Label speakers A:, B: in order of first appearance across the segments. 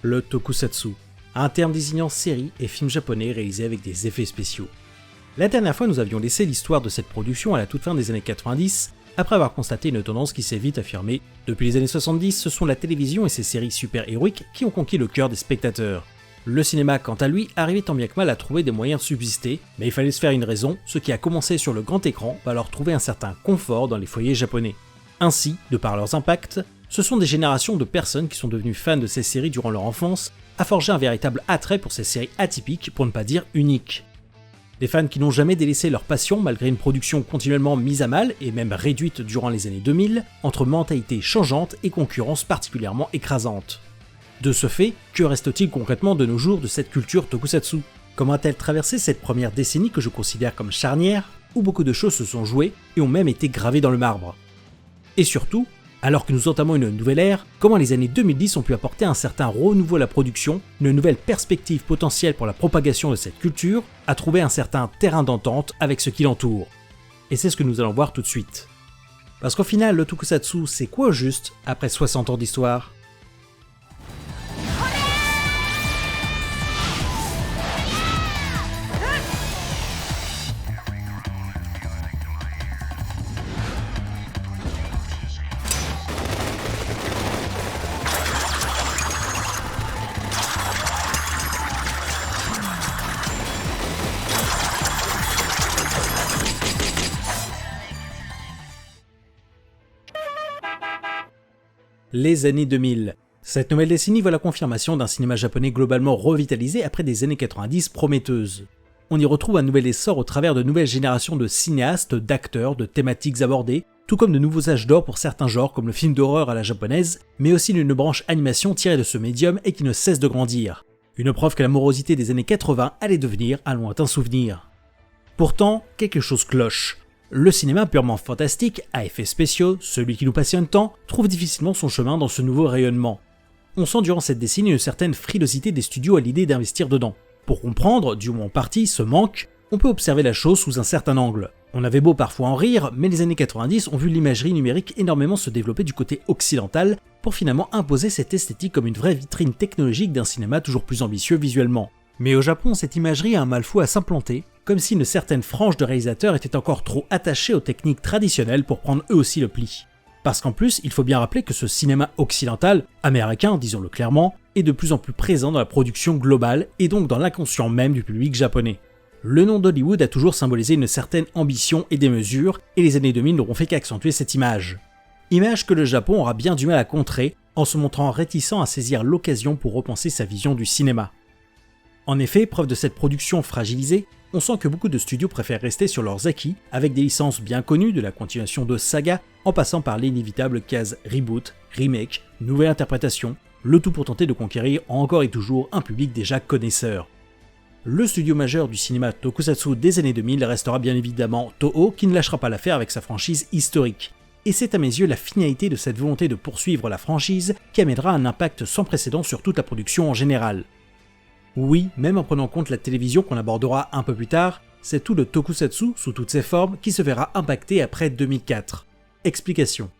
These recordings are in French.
A: le tokusatsu, un terme désignant séries et films japonais réalisés avec des effets spéciaux. La dernière fois, nous avions laissé l'histoire de cette production à la toute fin des années 90, après avoir constaté une tendance qui s'est vite affirmée. Depuis les années 70, ce sont la télévision et ses séries super-héroïques qui ont conquis le cœur des spectateurs. Le cinéma, quant à lui, arrivait tant bien que mal à trouver des moyens de subsister, mais il fallait se faire une raison, ce qui a commencé sur le grand écran va leur trouver un certain confort dans les foyers japonais. Ainsi, de par leurs impacts, ce sont des générations de personnes qui sont devenues fans de ces séries durant leur enfance, à forger un véritable attrait pour ces séries atypiques, pour ne pas dire uniques. Des fans qui n'ont jamais délaissé leur passion malgré une production continuellement mise à mal et même réduite durant les années 2000, entre mentalité changeante et concurrence particulièrement écrasante. De ce fait, que reste-t-il concrètement de nos jours de cette culture tokusatsu? Comment a-t-elle traversé cette première décennie que je considère comme charnière, où beaucoup de choses se sont jouées et ont même été gravées dans le marbre? Et surtout, alors que nous entamons une nouvelle ère, comment les années 2010 ont pu apporter un certain renouveau à la production, une nouvelle perspective potentielle pour la propagation de cette culture, à trouver un certain terrain d'entente avec ce qui l'entoure. Et c'est ce que nous allons voir tout de suite. Parce qu'au final, le tokusatsu, c'est quoi au juste après 60 ans d'histoire? Les années 2000. Cette nouvelle décennie voit la confirmation d'un cinéma japonais globalement revitalisé après des années 90 prometteuses. On y retrouve un nouvel essor au travers de nouvelles générations de cinéastes, d'acteurs, de thématiques abordées, tout comme de nouveaux âges d'or pour certains genres comme le film d'horreur à la japonaise, mais aussi d'une branche animation tirée de ce médium et qui ne cesse de grandir. Une preuve que la morosité des années 80 allait devenir un lointain souvenir. Pourtant, quelque chose cloche. Le cinéma purement fantastique, à effets spéciaux, celui qui nous passionne tant, trouve difficilement son chemin dans ce nouveau rayonnement. On sent durant cette décennie une certaine frilosité des studios à l'idée d'investir dedans. Pour comprendre, du moins en partie, ce manque, on peut observer la chose sous un certain angle. On avait beau parfois en rire, mais les années 90 ont vu l'imagerie numérique énormément se développer du côté occidental pour finalement imposer cette esthétique comme une vraie vitrine technologique d'un cinéma toujours plus ambitieux visuellement. Mais au Japon, cette imagerie a un mal fou à s'implanter, comme si une certaine frange de réalisateurs était encore trop attachée aux techniques traditionnelles pour prendre eux aussi le pli. Parce qu'en plus, il faut bien rappeler que ce cinéma occidental, américain disons-le clairement, est de plus en plus présent dans la production globale et donc dans l'inconscient même du public japonais. Le nom d'Hollywood a toujours symbolisé une certaine ambition et démesure, et les années 2000 n'auront fait qu'accentuer cette image. Image que le Japon aura bien du mal à contrer, en se montrant réticent à saisir l'occasion pour repenser sa vision du cinéma. En effet, preuve de cette production fragilisée, on sent que beaucoup de studios préfèrent rester sur leurs acquis, avec des licences bien connues de la continuation de saga, en passant par l'inévitable case reboot, remake, nouvelle interprétation, le tout pour tenter de conquérir encore et toujours un public déjà connaisseur. Le studio majeur du cinéma tokusatsu des années 2000 restera bien évidemment Toho, qui ne lâchera pas l'affaire avec sa franchise historique. Et c'est à mes yeux la finalité de cette volonté de poursuivre la franchise qui amènera un impact sans précédent sur toute la production en général. Oui, même en prenant en compte la télévision qu'on abordera un peu plus tard, c'est tout le tokusatsu, sous toutes ses formes, qui se verra impacté après 2004. Explication.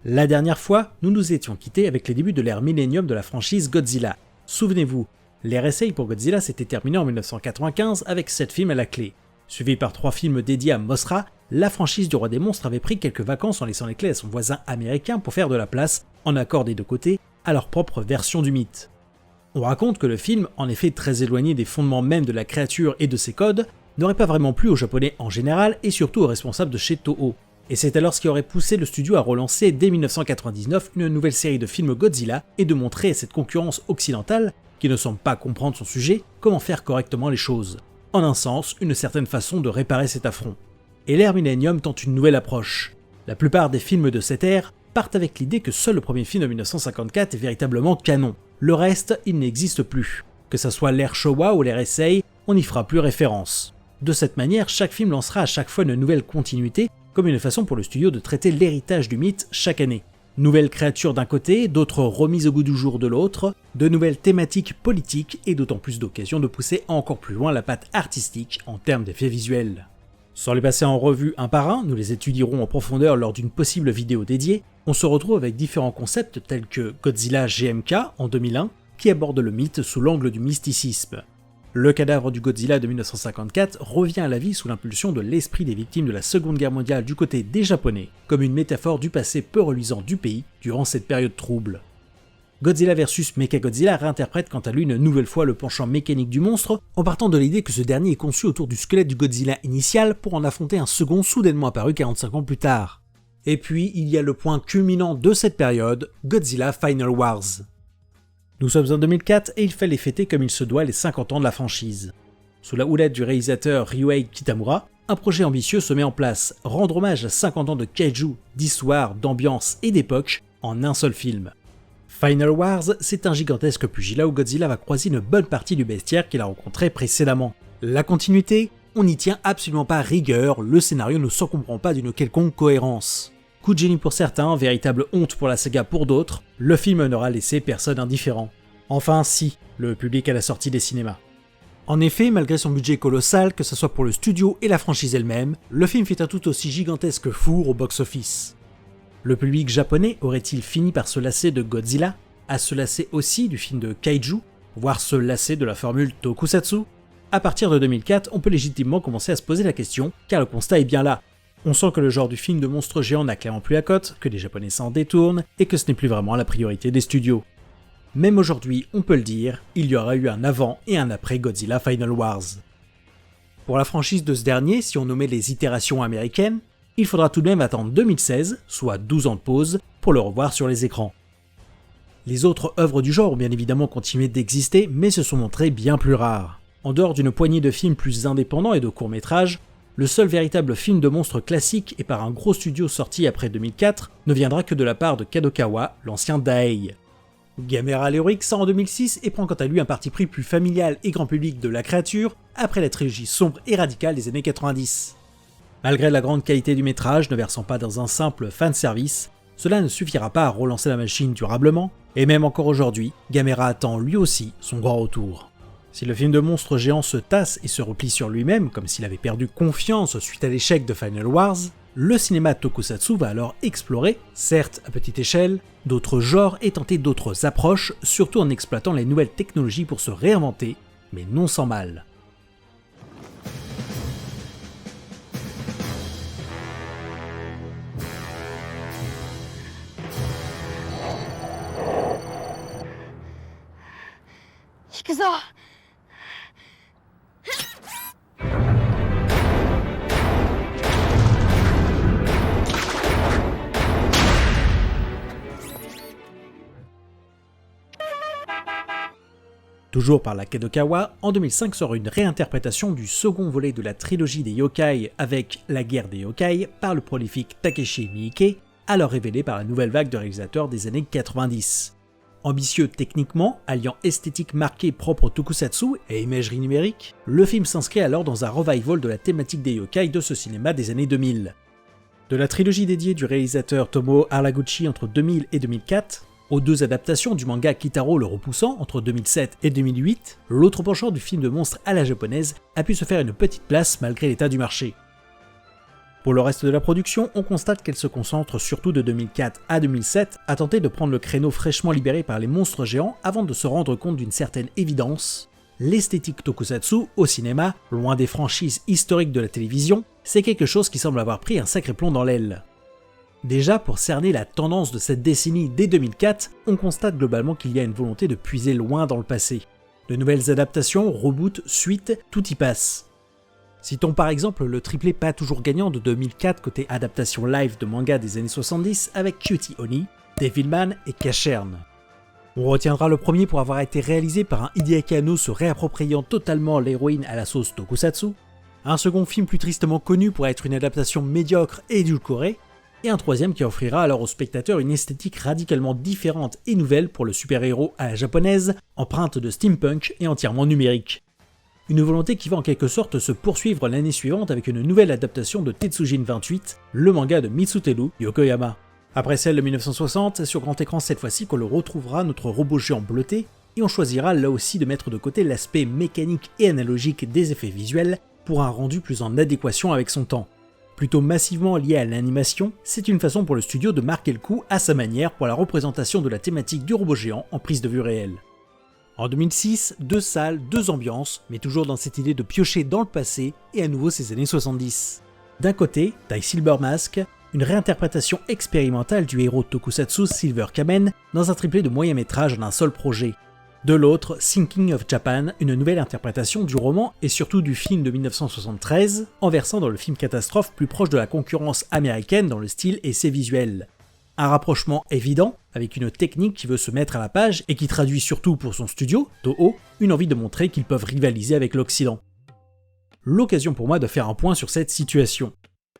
A: La dernière fois, nous nous étions quittés avec les débuts de l'ère Millennium de la franchise Godzilla. Souvenez-vous, l'ère essai pour Godzilla s'était terminée en 1995 avec 7 films à la clé. Suivi par 3 films dédiés à Mothra, la franchise du Roi des Monstres avait pris quelques vacances en laissant les clés à son voisin américain pour faire de la place, en accord des deux côtés, à leur propre version du mythe. On raconte que le film, en effet très éloigné des fondements même de la créature et de ses codes, n'aurait pas vraiment plu aux Japonais en général et surtout aux responsables de chez Toho. Et c'est alors ce qui aurait poussé le studio à relancer dès 1999 une nouvelle série de films Godzilla et de montrer à cette concurrence occidentale, qui ne semble pas comprendre son sujet, comment faire correctement les choses. En un sens, une certaine façon de réparer cet affront. Et l'ère Millennium tente une nouvelle approche. La plupart des films de cette ère partent avec l'idée que seul le premier film de 1954 est véritablement canon. Le reste, il n'existe plus. Que ça soit l'ère Showa ou l'ère Heisei, on n'y fera plus référence. De cette manière, chaque film lancera à chaque fois une nouvelle continuité, comme une façon pour le studio de traiter l'héritage du mythe chaque année. Nouvelles créatures d'un côté, d'autres remises au goût du jour de l'autre, de nouvelles thématiques politiques et d'autant plus d'occasions de pousser encore plus loin la patte artistique en termes d'effets visuels. Sans les passer en revue un par un, nous les étudierons en profondeur lors d'une possible vidéo dédiée, on se retrouve avec différents concepts tels que Godzilla GMK en 2001, qui aborde le mythe sous l'angle du mysticisme. Le cadavre du Godzilla de 1954 revient à la vie sous l'impulsion de l'esprit des victimes de la Seconde Guerre mondiale du côté des Japonais, comme une métaphore du passé peu reluisant du pays durant cette période trouble. Godzilla vs Mechagodzilla réinterprète quant à lui une nouvelle fois le penchant mécanique du monstre, en partant de l'idée que ce dernier est conçu autour du squelette du Godzilla initial pour en affronter un second soudainement apparu 45 ans plus tard. Et puis il y a le point culminant de cette période, Godzilla Final Wars. Nous sommes en 2004 et il fallait fêter comme il se doit les 50 ans de la franchise. Sous la houlette du réalisateur Ryuhei Kitamura, un projet ambitieux se met en place, rendre hommage à 50 ans de kaiju, d'histoire, d'ambiance et d'époque en un seul film. Final Wars, c'est un gigantesque pugilat où Godzilla va croiser une bonne partie du bestiaire qu'il a rencontré précédemment. La continuité, on n'y tient absolument pas rigueur, le scénario ne s'encombrant pas d'une quelconque cohérence. Coup de génie pour certains, véritable honte pour la saga pour d'autres, le film n'aura laissé personne indifférent. Enfin si, le public à la sortie des cinémas. En effet, malgré son budget colossal, que ce soit pour le studio et la franchise elle-même, le film fait un tout aussi gigantesque four au box-office. Le public japonais aurait-il fini par se lasser de Godzilla, à se lasser aussi du film de kaiju, voire se lasser de la formule tokusatsu? À partir de 2004, on peut légitimement commencer à se poser la question, car le constat est bien là. On sent que le genre du film de monstre géant n'a clairement plus la cote, que les Japonais s'en détournent, et que ce n'est plus vraiment la priorité des studios. Même aujourd'hui, on peut le dire, il y aura eu un avant et un après Godzilla Final Wars. Pour la franchise de ce dernier, si on nommait les itérations américaines, il faudra tout de même attendre 2016, soit 12 ans de pause, pour le revoir sur les écrans. Les autres œuvres du genre ont bien évidemment continué d'exister, mais se sont montrées bien plus rares. En dehors d'une poignée de films plus indépendants et de courts-métrages, le seul véritable film de monstre classique et par un gros studio sorti après 2004 ne viendra que de la part de Kadokawa, l'ancien Daiei. Gamera Lyrics sort en 2006 et prend quant à lui un parti pris plus familial et grand public de la créature après la trilogie sombre et radicale des années 90. Malgré la grande qualité du métrage ne versant pas dans un simple fanservice, cela ne suffira pas à relancer la machine durablement, et même encore aujourd'hui, Gamera attend lui aussi son grand retour. Si le film de monstre géant se tasse et se replie sur lui-même comme s'il avait perdu confiance suite à l'échec de Final Wars, le cinéma tokusatsu va alors explorer, certes à petite échelle, d'autres genres et tenter d'autres approches, surtout en exploitant les nouvelles technologies pour se réinventer, mais non sans mal. Toujours par la Kadokawa, en 2005 sort une réinterprétation du second volet de la trilogie des yokai avec La guerre des yokai par le prolifique Takeshi Miike, alors révélé par la nouvelle vague de réalisateurs des années 90. Ambitieux techniquement, alliant esthétique marquée propre au tokusatsu et imagerie numérique, le film s'inscrit alors dans un revival de la thématique des yokai de ce cinéma des années 2000. De la trilogie dédiée du réalisateur Tomoo Haraguchi entre 2000 et 2004, aux deux adaptations du manga Kitaro le Repoussant entre 2007 et 2008, l'autre penchant du film de monstre à la japonaise a pu se faire une petite place malgré l'état du marché. Pour le reste de la production, on constate qu'elle se concentre surtout de 2004 à 2007 à tenter de prendre le créneau fraîchement libéré par les monstres géants avant de se rendre compte d'une certaine évidence. L'esthétique tokusatsu au cinéma, loin des franchises historiques de la télévision, c'est quelque chose qui semble avoir pris un sacré plomb dans l'aile. Déjà, pour cerner la tendance de cette décennie dès 2004, on constate globalement qu'il y a une volonté de puiser loin dans le passé. De nouvelles adaptations, reboots, suites, tout y passe. Citons par exemple le triplé pas toujours gagnant de 2004 côté adaptation live de manga des années 70 avec Cutie Oni, Devilman et Cacherne. On retiendra le premier pour avoir été réalisé par un Hideaki Anno se réappropriant totalement l'héroïne à la sauce tokusatsu, un second film plus tristement connu pour être une adaptation médiocre et édulcorée, et un troisième qui offrira alors aux spectateurs une esthétique radicalement différente et nouvelle pour le super-héros à la japonaise, empreinte de steampunk et entièrement numérique. une volonté qui va en quelque sorte se poursuivre l'année suivante avec une nouvelle adaptation de Tetsujin 28, le manga de Mitsuteru Yokoyama. Après celle de 1960, c'est sur grand écran cette fois-ci qu'on le retrouvera, notre robot géant bleuté, et on choisira là aussi de mettre de côté l'aspect mécanique et analogique des effets visuels pour un rendu plus en adéquation avec son temps. Plutôt massivement lié à l'animation, c'est une façon pour le studio de marquer le coup à sa manière pour la représentation de la thématique du robot géant en prise de vue réelle. En 2006, 2 salles, 2 ambiances, mais toujours dans cette idée de piocher dans le passé et à nouveau ces années 70. D'un côté, Die Silver Mask, une réinterprétation expérimentale du héros tokusatsu Silver Kamen dans un triplé de moyen métrage en un seul projet. De l'autre, Thinking of Japan, une nouvelle interprétation du roman et surtout du film de 1973, en versant dans le film catastrophe plus proche de la concurrence américaine dans le style et ses visuels. Un rapprochement évident, avec une technique qui veut se mettre à la page et qui traduit surtout pour son studio, Toho, une envie de montrer qu'ils peuvent rivaliser avec l'Occident. L'occasion pour moi de faire un point sur cette situation.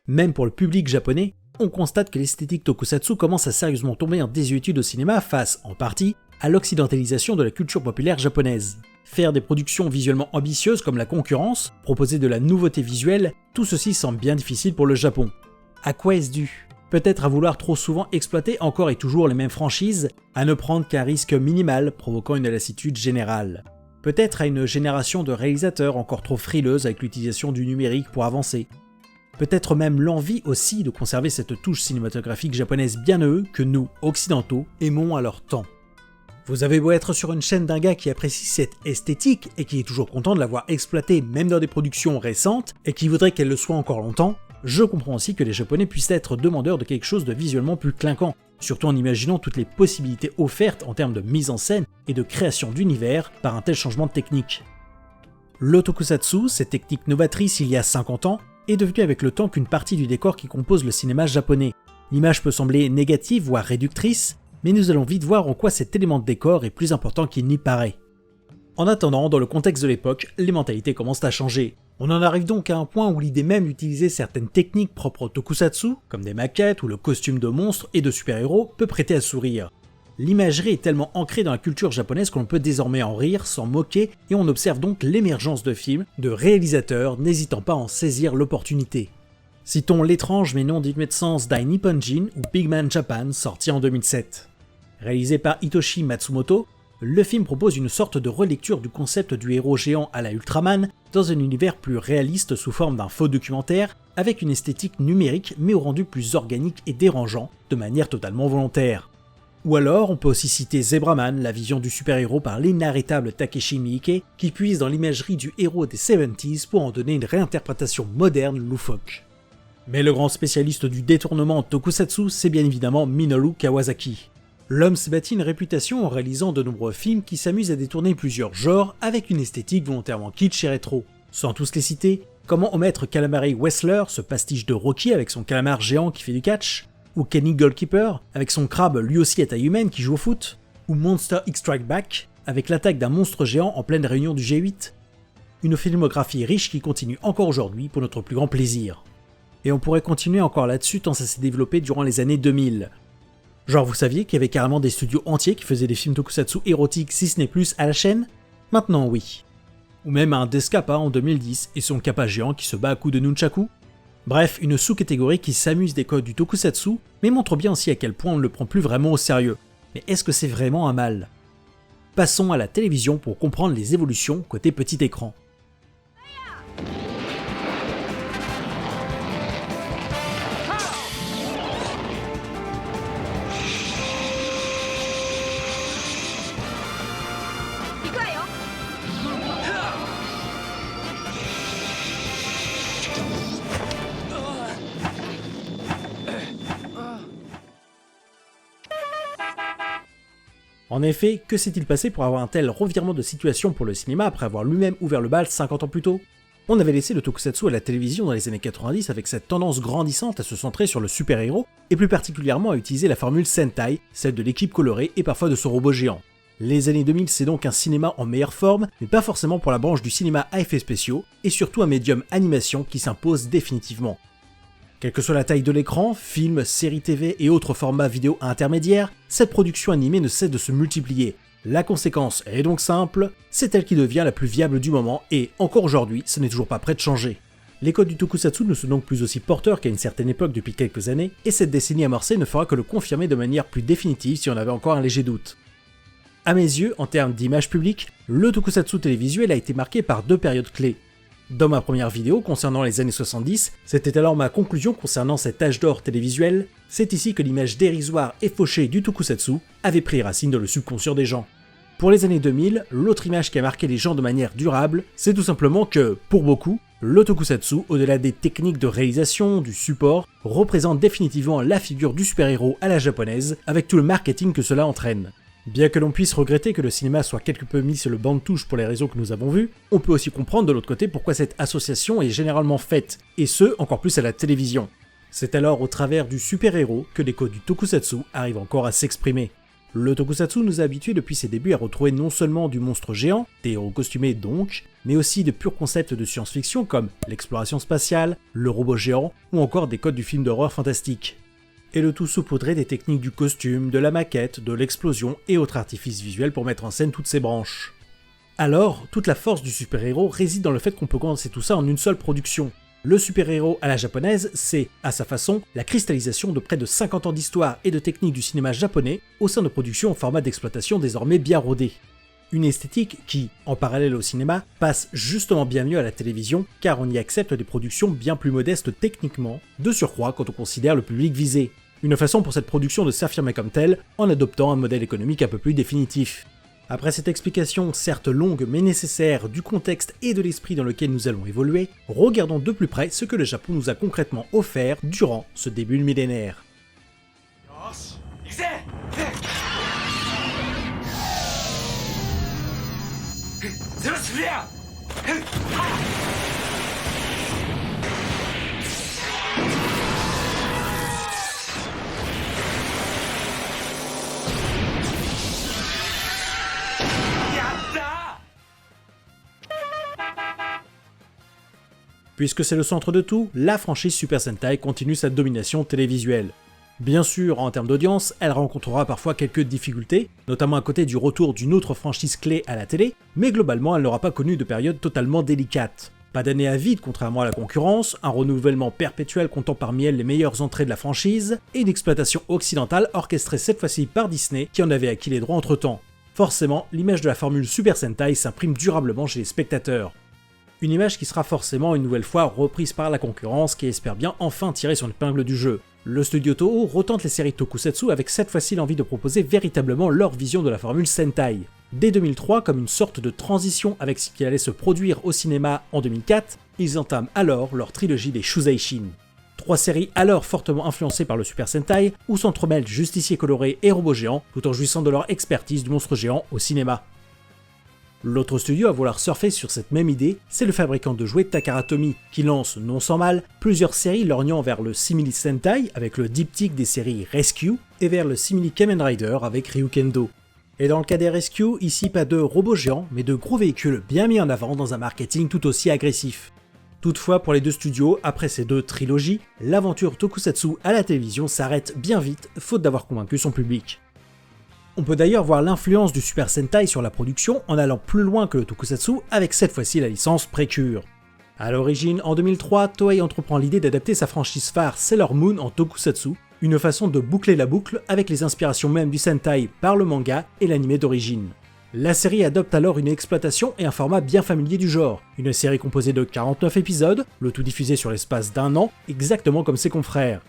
A: Même pour le public japonais, on constate que l'esthétique tokusatsu commence à sérieusement tomber en désuétude au cinéma face, en partie, à l'occidentalisation de la culture populaire japonaise. Faire des productions visuellement ambitieuses comme la concurrence, proposer de la nouveauté visuelle, tout ceci semble bien difficile pour le Japon. À quoi est-ce dû ? Peut-être à vouloir trop souvent exploiter encore et toujours les mêmes franchises, à ne prendre qu'un risque minimal provoquant une lassitude générale. Peut-être à une génération de réalisateurs encore trop frileuses avec l'utilisation du numérique pour avancer. Peut-être même l'envie aussi de conserver cette touche cinématographique japonaise bien à eux que nous, occidentaux, aimons à leur temps. Vous avez beau être sur une chaîne d'un gars qui apprécie cette esthétique et qui est toujours content de l'avoir exploitée même dans des productions récentes et qui voudrait qu'elle le soit encore longtemps, je comprends aussi que les Japonais puissent être demandeurs de quelque chose de visuellement plus clinquant, surtout en imaginant toutes les possibilités offertes en termes de mise en scène et de création d'univers par un tel changement de technique. Le tokusatsu, cette technique novatrice il y a 50 ans, est devenue avec le temps qu'une partie du décor qui compose le cinéma japonais. L'image peut sembler négative voire réductrice, mais nous allons vite voir en quoi cet élément de décor est plus important qu'il n'y paraît. En attendant, dans le contexte de l'époque, les mentalités commencent à changer. On en arrive donc à un point où l'idée même d'utiliser certaines techniques propres au tokusatsu, comme des maquettes ou le costume de monstres et de super-héros, peut prêter à sourire. L'imagerie est tellement ancrée dans la culture japonaise qu'on peut désormais en rire, s'en moquer, et on observe donc l'émergence de films, de réalisateurs n'hésitant pas à en saisir l'opportunité. Citons l'étrange mais non dénué de sens Dai Nipponjin ou Big Man Japan, sorti en 2007. Réalisé par Hitoshi Matsumoto, le film propose une sorte de relecture du concept du héros géant à la Ultraman dans un univers plus réaliste sous forme d'un faux documentaire, avec une esthétique numérique mais au rendu plus organique et dérangeant, de manière totalement volontaire. Ou alors, on peut aussi citer Zebraman, la vision du super-héros par l'inarrêtable Takeshi Miike, qui puise dans l'imagerie du héros des 70s pour en donner une réinterprétation moderne loufoque. Mais le grand spécialiste du détournement tokusatsu, c'est bien évidemment Minoru Kawasaki. L'homme s'est bâti une réputation en réalisant de nombreux films qui s'amusent à détourner plusieurs genres avec une esthétique volontairement kitsch et rétro. Sans tous les citer, comment omettre Calamari Wrestler, ce pastiche de Rocky avec son calamar géant qui fait du catch, ou Kenny Goalkeeper avec son crabe lui aussi à taille humaine qui joue au foot, ou Monster X Strike Back avec l'attaque d'un monstre géant en pleine réunion du G8. Une filmographie riche qui continue encore aujourd'hui pour notre plus grand plaisir. Et on pourrait continuer encore là-dessus tant ça s'est développé durant les années 2000. Genre vous saviez qu'il y avait carrément des studios entiers qui faisaient des films tokusatsu érotiques si ce n'est plus à la chaîne ? Maintenant oui. Ou même un Death Kappa en 2010 et son kappa géant qui se bat à coups de nunchaku. Bref, une sous-catégorie qui s'amuse des codes du tokusatsu, mais montre bien aussi à quel point on ne le prend plus vraiment au sérieux. Mais est-ce que c'est vraiment un mal ? Passons à la télévision pour comprendre les évolutions côté petit écran. En effet, que s'est-il passé pour avoir un tel revirement de situation pour le cinéma après avoir lui-même ouvert le bal 50 ans plus tôt ? On avait laissé le tokusatsu à la télévision dans les années 90 avec cette tendance grandissante à se centrer sur le super-héros, et plus particulièrement à utiliser la formule Sentai, celle de l'équipe colorée et parfois de son robot géant. Les années 2000 c'est donc un cinéma en meilleure forme, mais pas forcément pour la branche du cinéma à effets spéciaux, et surtout un médium animation qui s'impose définitivement. Quelle que soit la taille de l'écran, films, séries TV et autres formats vidéo intermédiaires, cette production animée ne cesse de se multiplier. La conséquence est donc simple, c'est elle qui devient la plus viable du moment et, encore aujourd'hui, ce n'est toujours pas prêt de changer. Les codes du tokusatsu ne sont donc plus aussi porteurs qu'à une certaine époque depuis quelques années, et cette décennie amorcée ne fera que le confirmer de manière plus définitive si on avait encore un léger doute. À mes yeux, en termes d'image publique, le tokusatsu télévisuel a été marqué par deux périodes clés. Dans ma première vidéo concernant les années 70, c'était alors ma conclusion concernant cet âge d'or télévisuel, c'est ici que l'image dérisoire et fauchée du tokusatsu avait pris racine dans le subconscient des gens. Pour les années 2000, l'autre image qui a marqué les gens de manière durable, c'est tout simplement que, pour beaucoup, le tokusatsu, au-delà des techniques de réalisation, du support, représente définitivement la figure du super-héros à la japonaise, avec tout le marketing que cela entraîne. Bien que l'on puisse regretter que le cinéma soit quelque peu mis sur le banc de touche pour les raisons que nous avons vues, on peut aussi comprendre de l'autre côté pourquoi cette association est généralement faite, et ce, encore plus à la télévision. C'est alors au travers du super-héros que les codes du tokusatsu arrivent encore à s'exprimer. Le tokusatsu nous a habitués depuis ses débuts à retrouver non seulement du monstre géant, des héros costumés donc, mais aussi de purs concepts de science-fiction comme l'exploration spatiale, le robot géant, ou encore des codes du film d'horreur fantastique. Et le tout saupoudré des techniques du costume, de la maquette, de l'explosion et autres artifices visuels pour mettre en scène toutes ces branches. Alors, toute la force du super-héros réside dans le fait qu'on peut condenser tout ça en une seule production. Le super-héros à la japonaise, c'est, à sa façon, la cristallisation de près de 50 ans d'histoire et de techniques du cinéma japonais au sein de productions en format d'exploitation désormais bien rodé. Une esthétique qui, en parallèle au cinéma, passe justement bien mieux à la télévision car on y accepte des productions bien plus modestes techniquement, de surcroît quand on considère le public visé. Une façon pour cette production de s'affirmer comme telle en adoptant un modèle économique un peu plus définitif. Après cette explication certes longue mais nécessaire du contexte et de l'esprit dans lequel nous allons évoluer, regardons de plus près ce que le Japon nous a concrètement offert durant ce début de millénaire. Puisque c'est le centre de tout, la franchise Super Sentai continue sa domination télévisuelle. Bien sûr, en termes d'audience, elle rencontrera parfois quelques difficultés, notamment à côté du retour d'une autre franchise clé à la télé, mais globalement elle n'aura pas connu de période totalement délicate. Pas d'année à vide contrairement à la concurrence, un renouvellement perpétuel comptant parmi elles les meilleures entrées de la franchise, et une exploitation occidentale orchestrée cette fois-ci par Disney qui en avait acquis les droits entre-temps. Forcément, l'image de la formule Super Sentai s'imprime durablement chez les spectateurs. Une image qui sera forcément une nouvelle fois reprise par la concurrence qui espère bien enfin tirer son épingle du jeu. Le studio Toho retente les séries Tokusatsu avec cette fois-ci l'envie de proposer véritablement leur vision de la formule Sentai. Dès 2003, comme une sorte de transition avec ce qui allait se produire au cinéma en 2004, ils entament alors leur trilogie des Shuseishin. Trois séries alors fortement influencées par le Super Sentai, où s'entremêlent justiciers colorés et robots géants, tout en jouissant de leur expertise du monstre géant au cinéma. L'autre studio à vouloir surfer sur cette même idée, c'est le fabricant de jouets Takara Tomy, qui lance, non sans mal, plusieurs séries lorgnant vers le simili Sentai avec le diptyque des séries Rescue, et vers le simili Kamen Rider avec Ryukendo. Et dans le cas des Rescue, ici pas de robots géants, mais de gros véhicules bien mis en avant dans un marketing tout aussi agressif. Toutefois, pour les deux studios, après ces deux trilogies, l'aventure Tokusatsu à la télévision s'arrête bien vite, faute d'avoir convaincu son public. On peut d'ailleurs voir l'influence du Super Sentai sur la production en allant plus loin que le Tokusatsu avec cette fois-ci la licence Precure. A l'origine, en 2003, Toei entreprend l'idée d'adapter sa franchise phare Sailor Moon en Tokusatsu, une façon de boucler la boucle avec les inspirations même du Sentai par le manga et l'anime d'origine. La série adopte alors une exploitation et un format bien familier du genre, une série composée de 49 épisodes, le tout diffusé sur l'espace d'1 an, exactement comme ses confrères.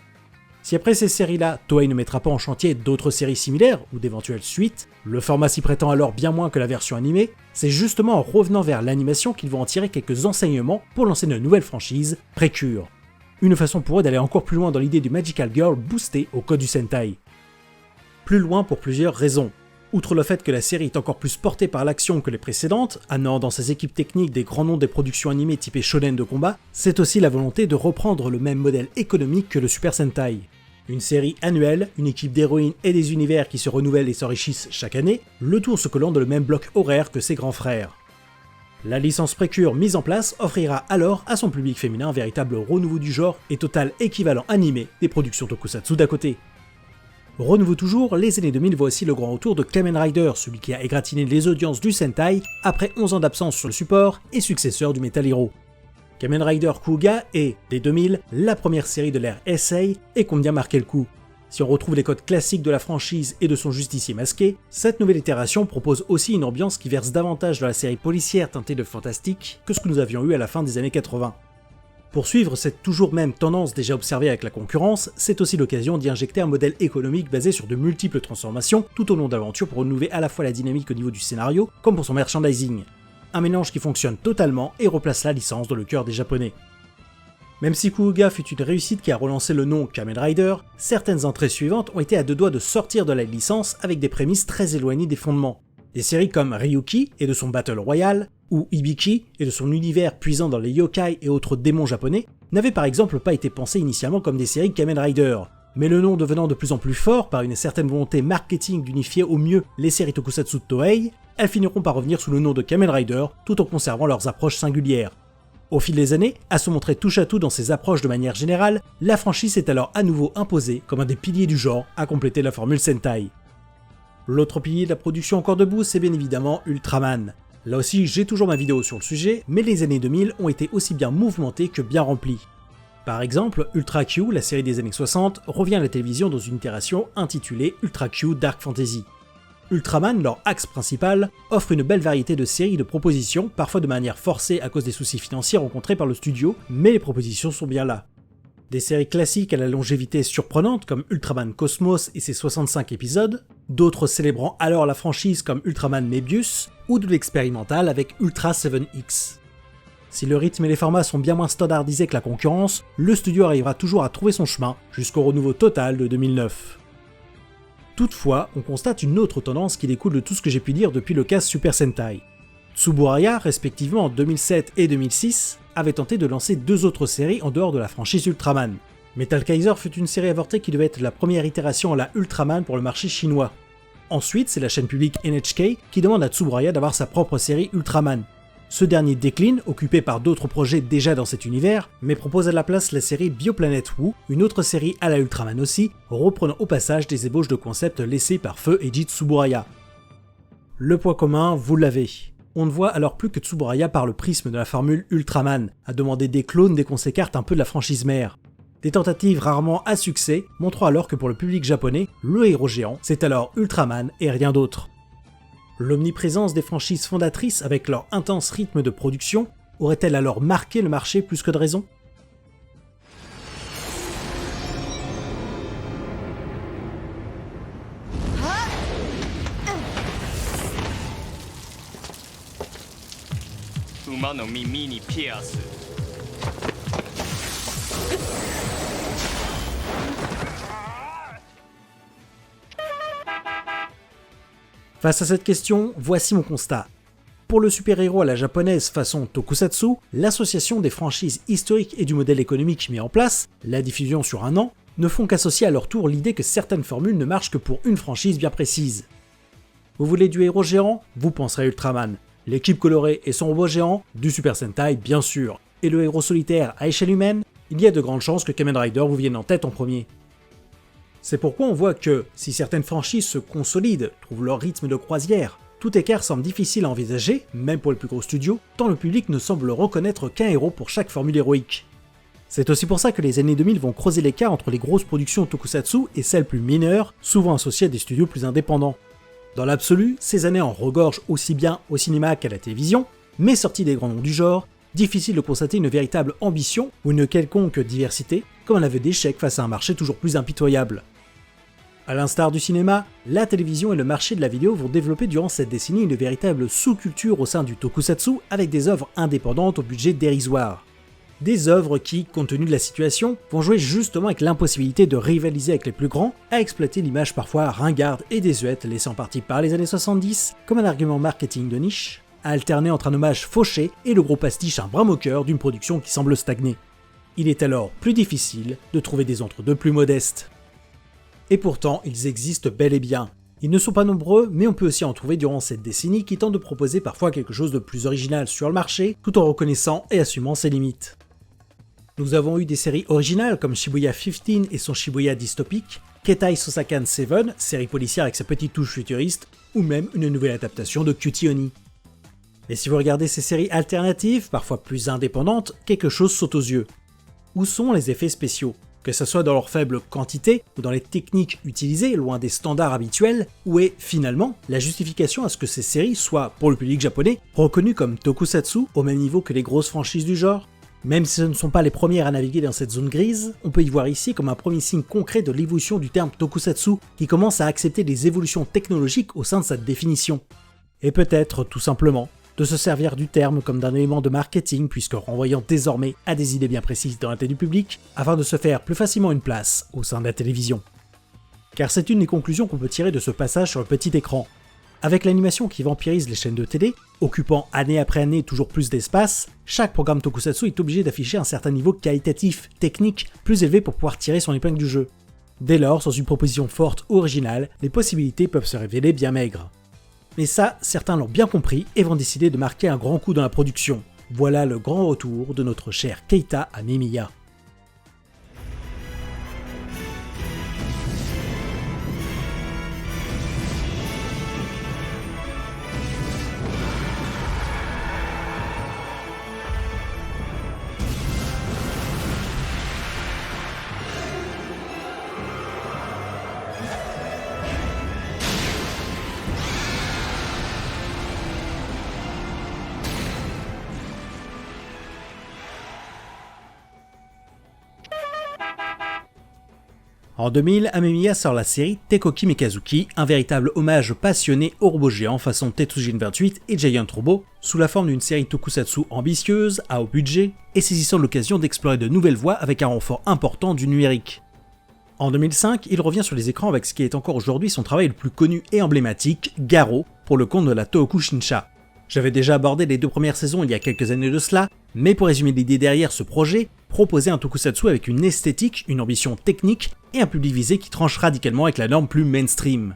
A: Si après ces séries-là, Toei ne mettra pas en chantier d'autres séries similaires ou d'éventuelles suites, le format s'y prétend alors bien moins que la version animée, c'est justement en revenant vers l'animation qu'ils vont en tirer quelques enseignements pour lancer une nouvelle franchise, Precure. Une façon pour eux d'aller encore plus loin dans l'idée du Magical Girl boosté au code du Sentai. Plus loin pour plusieurs raisons. Outre le fait que la série est encore plus portée par l'action que les précédentes, amenant dans ses équipes techniques des grands noms des productions animées typées shonen de combat, c'est aussi la volonté de reprendre le même modèle économique que le Super Sentai. Une série annuelle, une équipe d'héroïnes et des univers qui se renouvellent et s'enrichissent chaque année, le tout se collant dans le même bloc horaire que ses grands frères. La licence Precure mise en place offrira alors à son public féminin un véritable renouveau du genre et total équivalent animé des productions Tokusatsu d'à côté. Renouveau toujours, les années 2000 voient aussi le grand retour de Kamen Rider, celui qui a égratigné les audiences du Sentai après 11 ans d'absence sur le support et successeur du Metal Hero. Kamen Rider Kuuga est, dès 2000, la première série de l'ère Heisei et compte bien marquer le coup. Si on retrouve les codes classiques de la franchise et de son justicier masqué, cette nouvelle itération propose aussi une ambiance qui verse davantage dans la série policière teintée de fantastique que ce que nous avions eu à la fin des années 80. Pour suivre cette toujours même tendance déjà observée avec la concurrence, c'est aussi l'occasion d'y injecter un modèle économique basé sur de multiples transformations tout au long de l'aventure pour renouveler à la fois la dynamique au niveau du scénario comme pour son merchandising. Un mélange qui fonctionne totalement et replace la licence dans le cœur des japonais. Même si Kuuga fut une réussite qui a relancé le nom Kamen Rider, certaines entrées suivantes ont été à deux doigts de sortir de la licence avec des prémices très éloignées des fondements. Des séries comme Ryuki et de son Battle Royale, ou Hibiki et de son univers puisant dans les yokai et autres démons japonais, n'avaient par exemple pas été pensées initialement comme des séries Kamen Rider. Mais le nom devenant de plus en plus fort par une certaine volonté marketing d'unifier au mieux les séries tokusatsu de Toei, elles finiront par revenir sous le nom de Kamen Rider tout en conservant leurs approches singulières. Au fil des années, à se montrer touche à tout dans ses approches de manière générale, la franchise s'est alors à nouveau imposée comme un des piliers du genre à compléter la formule Sentai. L'autre pilier de la production encore debout, c'est bien évidemment Ultraman. Là aussi, j'ai toujours ma vidéo sur le sujet, mais les années 2000 ont été aussi bien mouvementées que bien remplies. Par exemple, Ultra Q, la série des années 60, revient à la télévision dans une itération intitulée Ultra Q Dark Fantasy. Ultraman, leur axe principal, offre une belle variété de séries et de propositions, parfois de manière forcée à cause des soucis financiers rencontrés par le studio, mais les propositions sont bien là. Des séries classiques à la longévité surprenante comme Ultraman Cosmos et ses 65 épisodes, d'autres célébrant alors la franchise comme Ultraman Mebius, ou de l'expérimental avec Ultra 7X. Si le rythme et les formats sont bien moins standardisés que la concurrence, le studio arrivera toujours à trouver son chemin jusqu'au renouveau total de 2009. Toutefois, on constate une autre tendance qui découle de tout ce que j'ai pu dire depuis le cas Super Sentai. Tsuburaya, respectivement en 2007 et 2006, avait tenté de lancer deux autres séries en dehors de la franchise Ultraman. Metal Kaiser fut une série avortée qui devait être la première itération à la Ultraman pour le marché chinois. Ensuite, c'est la chaîne publique NHK qui demande à Tsuburaya d'avoir sa propre série Ultraman. Ce dernier décline, occupé par d'autres projets déjà dans cet univers, mais propose à la place la série Bioplanet Wu, une autre série à la Ultraman aussi, reprenant au passage des ébauches de concepts laissés par feu Eiji Tsuburaya. Le point commun, vous l'avez. On ne voit alors plus que Tsuburaya par le prisme de la formule Ultraman, à demander des clones dès qu'on s'écarte un peu de la franchise mère. Des tentatives rarement à succès, montrant alors que pour le public japonais, le héros géant, c'est alors Ultraman et rien d'autre. L'omniprésence des franchises fondatrices avec leur intense rythme de production aurait-elle alors marqué le marché plus que de raison ? Face à cette question, voici mon constat. Pour le super-héros à la japonaise façon tokusatsu, l'association des franchises historiques et du modèle économique mis en place, la diffusion sur un an, ne font qu'associer à leur tour l'idée que certaines formules ne marchent que pour une franchise bien précise. Vous voulez du héros géant ? Vous penserez à Ultraman. L'équipe colorée et son robot géant ? Du Super Sentai, bien sûr. Et le héros solitaire à échelle humaine ? Il y a de grandes chances que Kamen Rider vous vienne en tête en premier. C'est pourquoi on voit que, si certaines franchises se consolident, trouvent leur rythme de croisière, tout écart semble difficile à envisager, même pour les plus gros studios, tant le public ne semble reconnaître qu'un héros pour chaque formule héroïque. C'est aussi pour ça que les années 2000 vont creuser l'écart entre les grosses productions tokusatsu et celles plus mineures, souvent associées à des studios plus indépendants. Dans l'absolu, ces années en regorgent aussi bien au cinéma qu'à la télévision, mais sorties des grands noms du genre, difficile de constater une véritable ambition ou une quelconque diversité, comme un aveu d'échec face à un marché toujours plus impitoyable. A l'instar du cinéma, la télévision et le marché de la vidéo vont développer durant cette décennie une véritable sous-culture au sein du tokusatsu avec des œuvres indépendantes au budget dérisoire. Des œuvres qui, compte tenu de la situation, vont jouer justement avec l'impossibilité de rivaliser avec les plus grands, à exploiter l'image parfois ringarde et désuète laissée en partie par les années 70 comme un argument marketing de niche, à alterner entre un hommage fauché et le gros pastiche un brin moqueur d'une production qui semble stagner. Il est alors plus difficile de trouver des entre-deux plus modestes. Et pourtant, ils existent bel et bien. Ils ne sont pas nombreux, mais on peut aussi en trouver durant cette décennie qui tentent de proposer parfois quelque chose de plus original sur le marché, tout en reconnaissant et assumant ses limites. Nous avons eu des séries originales comme Shibuya 15 et son Shibuya dystopique, Ketai Sosakan 7, série policière avec sa petite touche futuriste, ou même une nouvelle adaptation de Cutie Honey. Mais si vous regardez ces séries alternatives, parfois plus indépendantes, quelque chose saute aux yeux. Où sont les effets spéciaux ? Que ce soit dans leur faible quantité ou dans les techniques utilisées, loin des standards habituels, où est finalement la justification à ce que ces séries soient, pour le public japonais, reconnues comme tokusatsu au même niveau que les grosses franchises du genre ? Même si ce ne sont pas les premières à naviguer dans cette zone grise, on peut y voir ici comme un premier signe concret de l'évolution du terme tokusatsu qui commence à accepter les évolutions technologiques au sein de sa définition. Et peut-être, tout simplement, de se servir du terme comme d'un élément de marketing puisque renvoyant désormais à des idées bien précises dans la tête du public afin de se faire plus facilement une place au sein de la télévision. Car c'est une des conclusions qu'on peut tirer de ce passage sur le petit écran. Avec l'animation qui vampirise les chaînes de télé, occupant année après année toujours plus d'espace, chaque programme tokusatsu est obligé d'afficher un certain niveau qualitatif, technique, plus élevé pour pouvoir tirer son épingle du jeu. Dès lors, sans une proposition forte ou originale, les possibilités peuvent se révéler bien maigres. Mais ça, certains l'ont bien compris et vont décider de marquer un grand coup dans la production. Voilà le grand retour de notre cher Keita Amemiya. En 2000, Amemiya sort la série Tekoki Mekazuki, un véritable hommage passionné aux robots géants façon Tetsujin 28 et Giant Robot, sous la forme d'une série tokusatsu ambitieuse, à haut budget, et saisissant l'occasion d'explorer de nouvelles voies avec un renfort important du numérique. En 2005, il revient sur les écrans avec ce qui est encore aujourd'hui son travail le plus connu et emblématique, Garo, pour le compte de la Tohoku Shinsha. J'avais déjà abordé les 2 premières saisons il y a quelques années de cela, mais pour résumer l'idée derrière ce projet, proposer un tokusatsu avec une esthétique, une ambition technique et un public visé qui tranche radicalement avec la norme plus mainstream.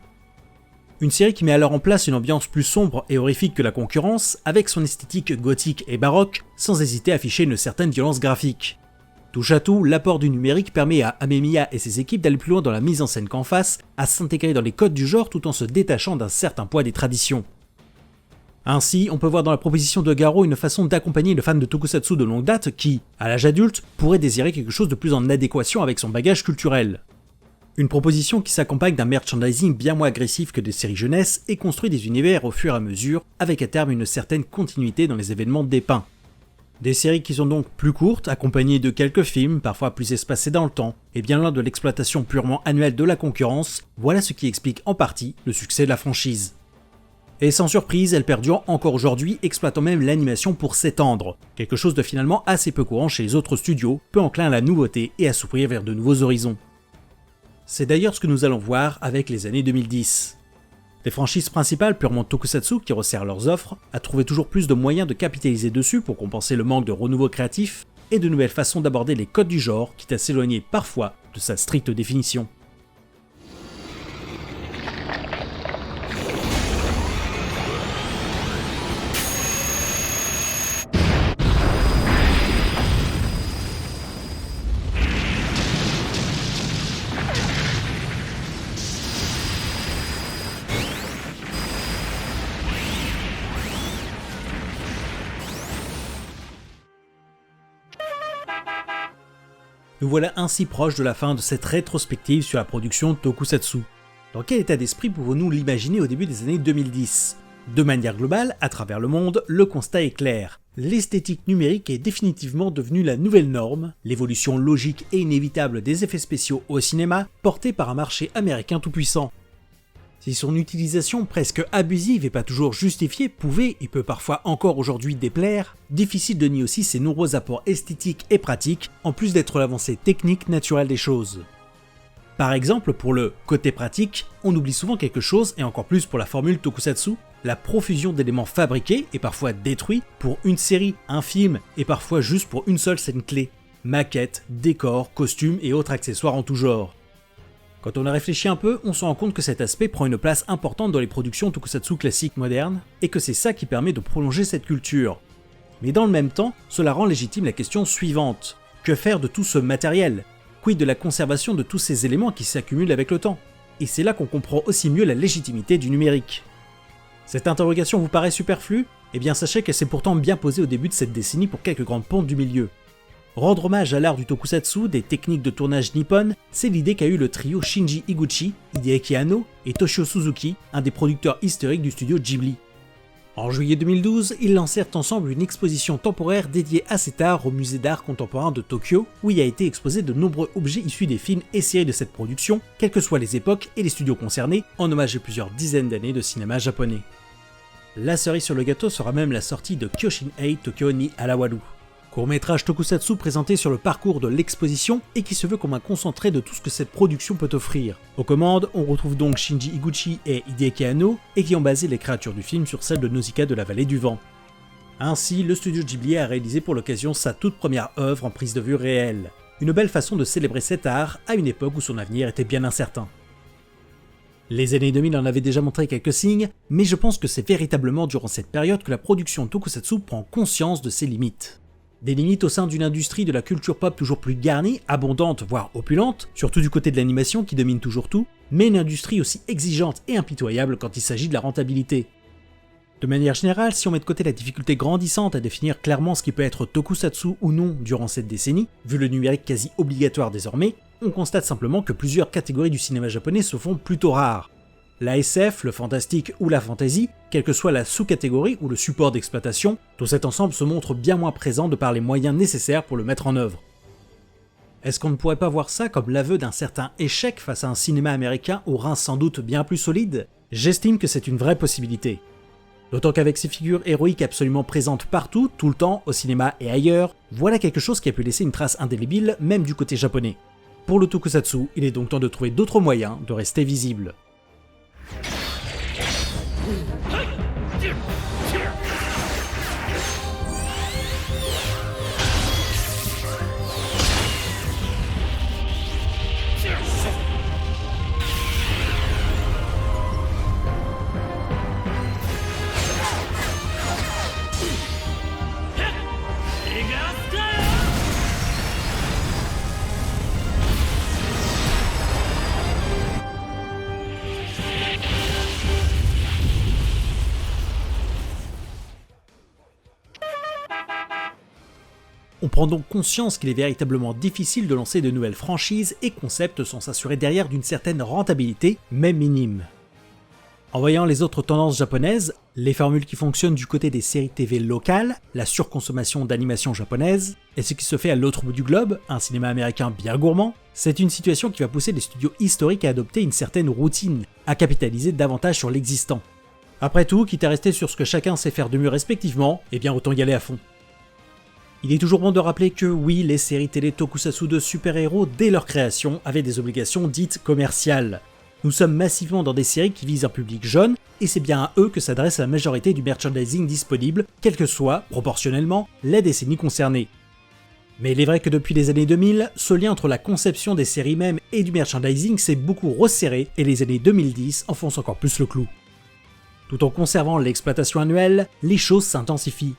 A: Une série qui met alors en place une ambiance plus sombre et horrifique que la concurrence, avec son esthétique gothique et baroque, sans hésiter à afficher une certaine violence graphique. Touche à tout, l'apport du numérique permet à Amemiya et ses équipes d'aller plus loin dans la mise en scène qu'en face, à s'intégrer dans les codes du genre tout en se détachant d'un certain poids des traditions. Ainsi, on peut voir dans la proposition de Garo une façon d'accompagner le fan de tokusatsu de longue date qui, à l'âge adulte, pourrait désirer quelque chose de plus en adéquation avec son bagage culturel. Une proposition qui s'accompagne d'un merchandising bien moins agressif que des séries jeunesse et construit des univers au fur et à mesure, avec à terme une certaine continuité dans les événements dépeints. Des séries qui sont donc plus courtes, accompagnées de quelques films, parfois plus espacés dans le temps, et bien loin de l'exploitation purement annuelle de la concurrence, voilà ce qui explique en partie le succès de la franchise. Et sans surprise, elle perdure encore aujourd'hui, exploitant même l'animation pour s'étendre, quelque chose de finalement assez peu courant chez les autres studios, peu enclin à la nouveauté et à s'ouvrir vers de nouveaux horizons. C'est d'ailleurs ce que nous allons voir avec les années 2010. Les franchises principales purement tokusatsu qui resserrent leurs offres a trouvé toujours plus de moyens de capitaliser dessus pour compenser le manque de renouveau créatif et de nouvelles façons d'aborder les codes du genre, quitte à s'éloigner parfois de sa stricte définition. Nous voilà ainsi proches de la fin de cette rétrospective sur la production tokusatsu. Dans quel état d'esprit pouvons-nous l'imaginer au début des années 2010 ? De manière globale, à travers le monde, le constat est clair. L'esthétique numérique est définitivement devenue la nouvelle norme, l'évolution logique et inévitable des effets spéciaux au cinéma, portée par un marché américain tout-puissant. Si son utilisation presque abusive et pas toujours justifiée pouvait et peut parfois encore aujourd'hui déplaire, difficile de nier aussi ses nombreux apports esthétiques et pratiques, en plus d'être l'avancée technique naturelle des choses. Par exemple, pour le côté pratique, on oublie souvent quelque chose, et encore plus pour la formule tokusatsu, la profusion d'éléments fabriqués et parfois détruits pour une série, un film et parfois juste pour une seule scène clé. Maquettes, décors, costumes et autres accessoires en tout genre. Quand on a réfléchi un peu, on se rend compte que cet aspect prend une place importante dans les productions tokusatsu classiques modernes, et que c'est ça qui permet de prolonger cette culture. Mais dans le même temps, cela rend légitime la question suivante. Que faire de tout ce matériel ? quid de la conservation de tous ces éléments qui s'accumulent avec le temps? Et c'est là qu'on comprend aussi mieux la légitimité du numérique. Cette interrogation vous paraît superflue? Eh bien sachez qu'elle s'est pourtant bien posée au début de cette décennie pour quelques grandes pontes du milieu. Rendre hommage à l'art du tokusatsu, des techniques de tournage nippon, c'est l'idée qu'a eu le trio Shinji Higuchi, Hideaki Anno et Toshio Suzuki, un des producteurs historiques du studio Ghibli. En juillet 2012, ils lancèrent ensemble une exposition temporaire dédiée à cet art au musée d'art contemporain de Tokyo, où il a été exposé de nombreux objets issus des films et séries de cette production, quelles que soient les époques et les studios concernés, en hommage à plusieurs dizaines d'années de cinéma japonais. La cerise sur le gâteau sera même la sortie de Kyoshin-ei Tokyo ni Arawaru, court-métrage tokusatsu présenté sur le parcours de l'exposition et qui se veut comme un concentré de tout ce que cette production peut offrir. Aux commandes, on retrouve donc Shinji Higuchi et Hideaki Anno, et qui ont basé les créatures du film sur celles de Nausicaa de la Vallée du Vent. Ainsi, le studio Ghibli a réalisé pour l'occasion sa toute première œuvre en prise de vue réelle. Une belle façon de célébrer cet art à une époque où son avenir était bien incertain. Les années 2000 en avaient déjà montré quelques signes, mais je pense que c'est véritablement durant cette période que la production tokusatsu prend conscience de ses limites. Des limites au sein d'une industrie de la culture pop toujours plus garnie, abondante, voire opulente, surtout du côté de l'animation qui domine toujours tout, mais une industrie aussi exigeante et impitoyable quand il s'agit de la rentabilité. De manière générale, si on met de côté la difficulté grandissante à définir clairement ce qui peut être tokusatsu ou non durant cette décennie, vu le numérique quasi obligatoire désormais, on constate simplement que plusieurs catégories du cinéma japonais se font plutôt rares. La SF, le fantastique ou la fantasy, quelle que soit la sous-catégorie ou le support d'exploitation, tout cet ensemble se montre bien moins présent de par les moyens nécessaires pour le mettre en œuvre. Est-ce qu'on ne pourrait pas voir ça comme l'aveu d'un certain échec face à un cinéma américain aux reins sans doute bien plus solides? J'estime que c'est une vraie possibilité. D'autant qu'avec ces figures héroïques absolument présentes partout, tout le temps, au cinéma et ailleurs, voilà quelque chose qui a pu laisser une trace indélébile même du côté japonais. Pour le tokusatsu, il est donc temps de trouver d'autres moyens de rester visible. On prend donc conscience qu'il est véritablement difficile de lancer de nouvelles franchises et concepts sans s'assurer derrière d'une certaine rentabilité, même minime. En voyant les autres tendances japonaises, les formules qui fonctionnent du côté des séries TV locales, la surconsommation d'animation japonaise, et ce qui se fait à l'autre bout du globe, un cinéma américain bien gourmand, c'est une situation qui va pousser les studios historiques à adopter une certaine routine, à capitaliser davantage sur l'existant. Après tout, quitte à rester sur ce que chacun sait faire de mieux respectivement, eh bien autant y aller à fond. Il est toujours bon de rappeler que oui, les séries télé tokusatsu de super-héros, dès leur création, avaient des obligations dites commerciales. Nous sommes massivement dans des séries qui visent un public jeune, et c'est bien à eux que s'adresse la majorité du merchandising disponible, quelle que soit, proportionnellement, la décennie concernée. Mais il est vrai que depuis les années 2000, ce lien entre la conception des séries même et du merchandising s'est beaucoup resserré, et les années 2010 enfoncent encore plus le clou. Tout en conservant l'exploitation annuelle, les choses s'intensifient.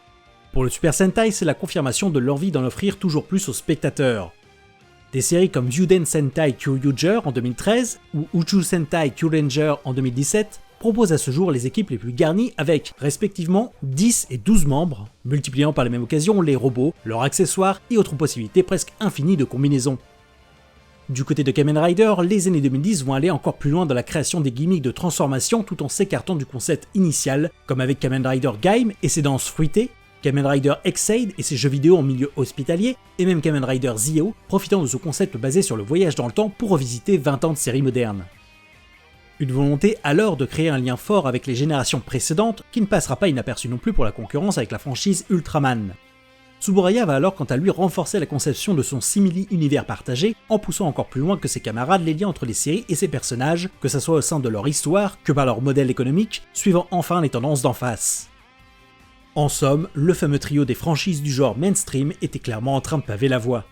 A: Pour le Super Sentai, c'est la confirmation de l'envie d'en offrir toujours plus aux spectateurs. Des séries comme Yuden Sentai Kyuuger en 2013 ou Uchu Sentai Kyuranger en 2017 proposent à ce jour les équipes les plus garnies avec, respectivement, 10 et 12 membres, multipliant par la même occasion les robots, leurs accessoires et autres possibilités presque infinies de combinaisons. Du côté de Kamen Rider, les années 2010 vont aller encore plus loin dans la création des gimmicks de transformation tout en s'écartant du concept initial, comme avec Kamen Rider Gaim et ses danses fruitées, Kamen Rider Ex-Aid et ses jeux vidéo en milieu hospitalier, et même Kamen Rider Zio, profitant de ce concept basé sur le voyage dans le temps pour revisiter 20 ans de séries modernes. Une volonté alors de créer un lien fort avec les générations précédentes, qui ne passera pas inaperçu non plus pour la concurrence avec la franchise Ultraman. Tsuburaya va alors quant à lui renforcer la conception de son simili-univers partagé, en poussant encore plus loin que ses camarades les liens entre les séries et ses personnages, que ce soit au sein de leur histoire que par leur modèle économique, suivant enfin les tendances d'en face. En somme, le fameux trio des franchises du genre mainstream était clairement en train de paver la voie.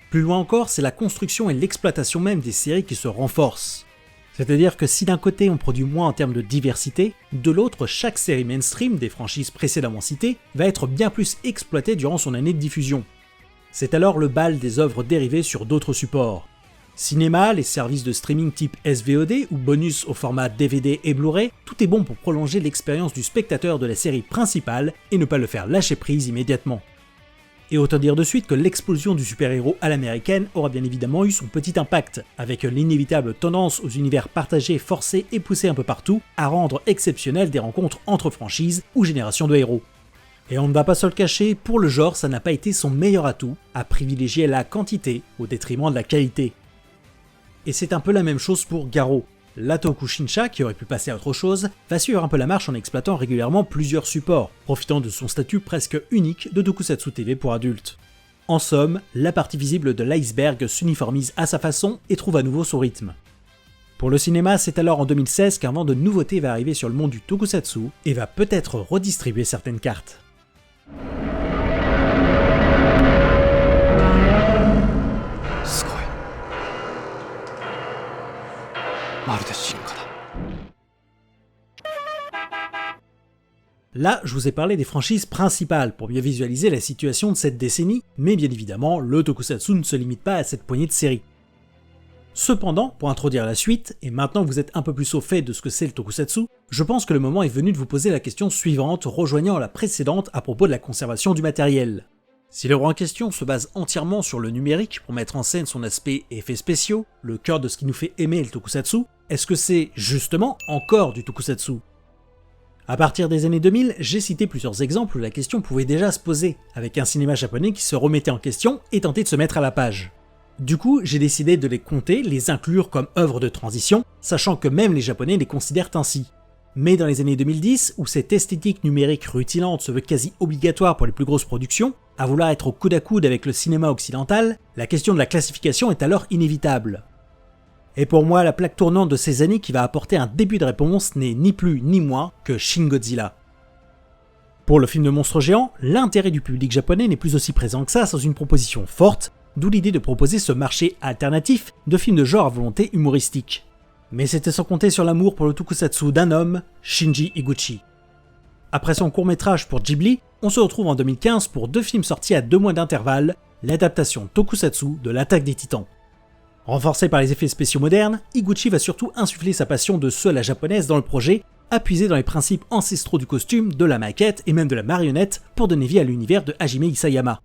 A: Plus loin encore, c'est la construction et l'exploitation même des séries qui se renforcent. C'est-à-dire que si d'un côté on produit moins en termes de diversité, de l'autre chaque série mainstream des franchises précédemment citées va être bien plus exploitée durant son année de diffusion. C'est alors le bal des œuvres dérivées sur d'autres supports. Cinéma, les services de streaming type SVOD ou bonus au format DVD et Blu-ray, tout est bon pour prolonger l'expérience du spectateur de la série principale et ne pas le faire lâcher prise immédiatement. Et autant dire de suite que l'explosion du super-héros à l'américaine aura bien évidemment eu son petit impact, avec l'inévitable tendance aux univers partagés, forcés et poussés un peu partout à rendre exceptionnelles des rencontres entre franchises ou générations de héros. Et on ne va pas se le cacher, pour le genre ça n'a pas été son meilleur atout, à privilégier la quantité au détriment de la qualité. Et c'est un peu la même chose pour Garo. La Tokushinsha, qui aurait pu passer à autre chose, va suivre un peu la marche en exploitant régulièrement plusieurs supports, profitant de son statut presque unique de Tokusatsu TV pour adultes. En somme, la partie visible de l'iceberg s'uniformise à sa façon et trouve à nouveau son rythme. Pour le cinéma, c'est alors en 2016 qu'un vent de nouveautés va arriver sur le monde du Tokusatsu et va peut-être redistribuer certaines cartes. Là, je vous ai parlé des franchises principales pour mieux visualiser la situation de cette décennie, mais bien évidemment, le Tokusatsu ne se limite pas à cette poignée de séries. Cependant, pour introduire la suite, et maintenant que vous êtes un peu plus au fait de ce que c'est le Tokusatsu, je pense que le moment est venu de vous poser la question suivante, rejoignant la précédente à propos de la conservation du matériel. Si l'œuvre en question se base entièrement sur le numérique pour mettre en scène son aspect effets spéciaux, le cœur de ce qui nous fait aimer le Tokusatsu, est-ce que c'est, justement, encore du Tokusatsu ? À partir des années 2000, j'ai cité plusieurs exemples où la question pouvait déjà se poser, avec un cinéma japonais qui se remettait en question et tentait de se mettre à la page. Du coup, j'ai décidé de les compter, les inclure comme œuvres de transition, sachant que même les japonais les considèrent ainsi. Mais dans les années 2010, où cette esthétique numérique rutilante se veut quasi obligatoire pour les plus grosses productions, à vouloir être au coude à coude avec le cinéma occidental, la question de la classification est alors inévitable. Et pour moi, la plaque tournante de ces années qui va apporter un début de réponse n'est ni plus ni moins que Shin Godzilla. Pour le film de monstre géant, l'intérêt du public japonais n'est plus aussi présent que ça sans une proposition forte, d'où l'idée de proposer ce marché alternatif de films de genre à volonté humoristique. Mais c'était sans compter sur l'amour pour le tokusatsu d'un homme, Shinji Higuchi. Après son court-métrage pour Ghibli, on se retrouve en 2015 pour 2 films sortis à 2 mois d'intervalle, l'adaptation tokusatsu de l'Attaque des Titans. Renforcé par les effets spéciaux modernes, Higuchi va surtout insuffler sa passion de ce à la japonaise dans le projet, appuyé dans les principes ancestraux du costume, de la maquette et même de la marionnette pour donner vie à l'univers de Hajime Isayama.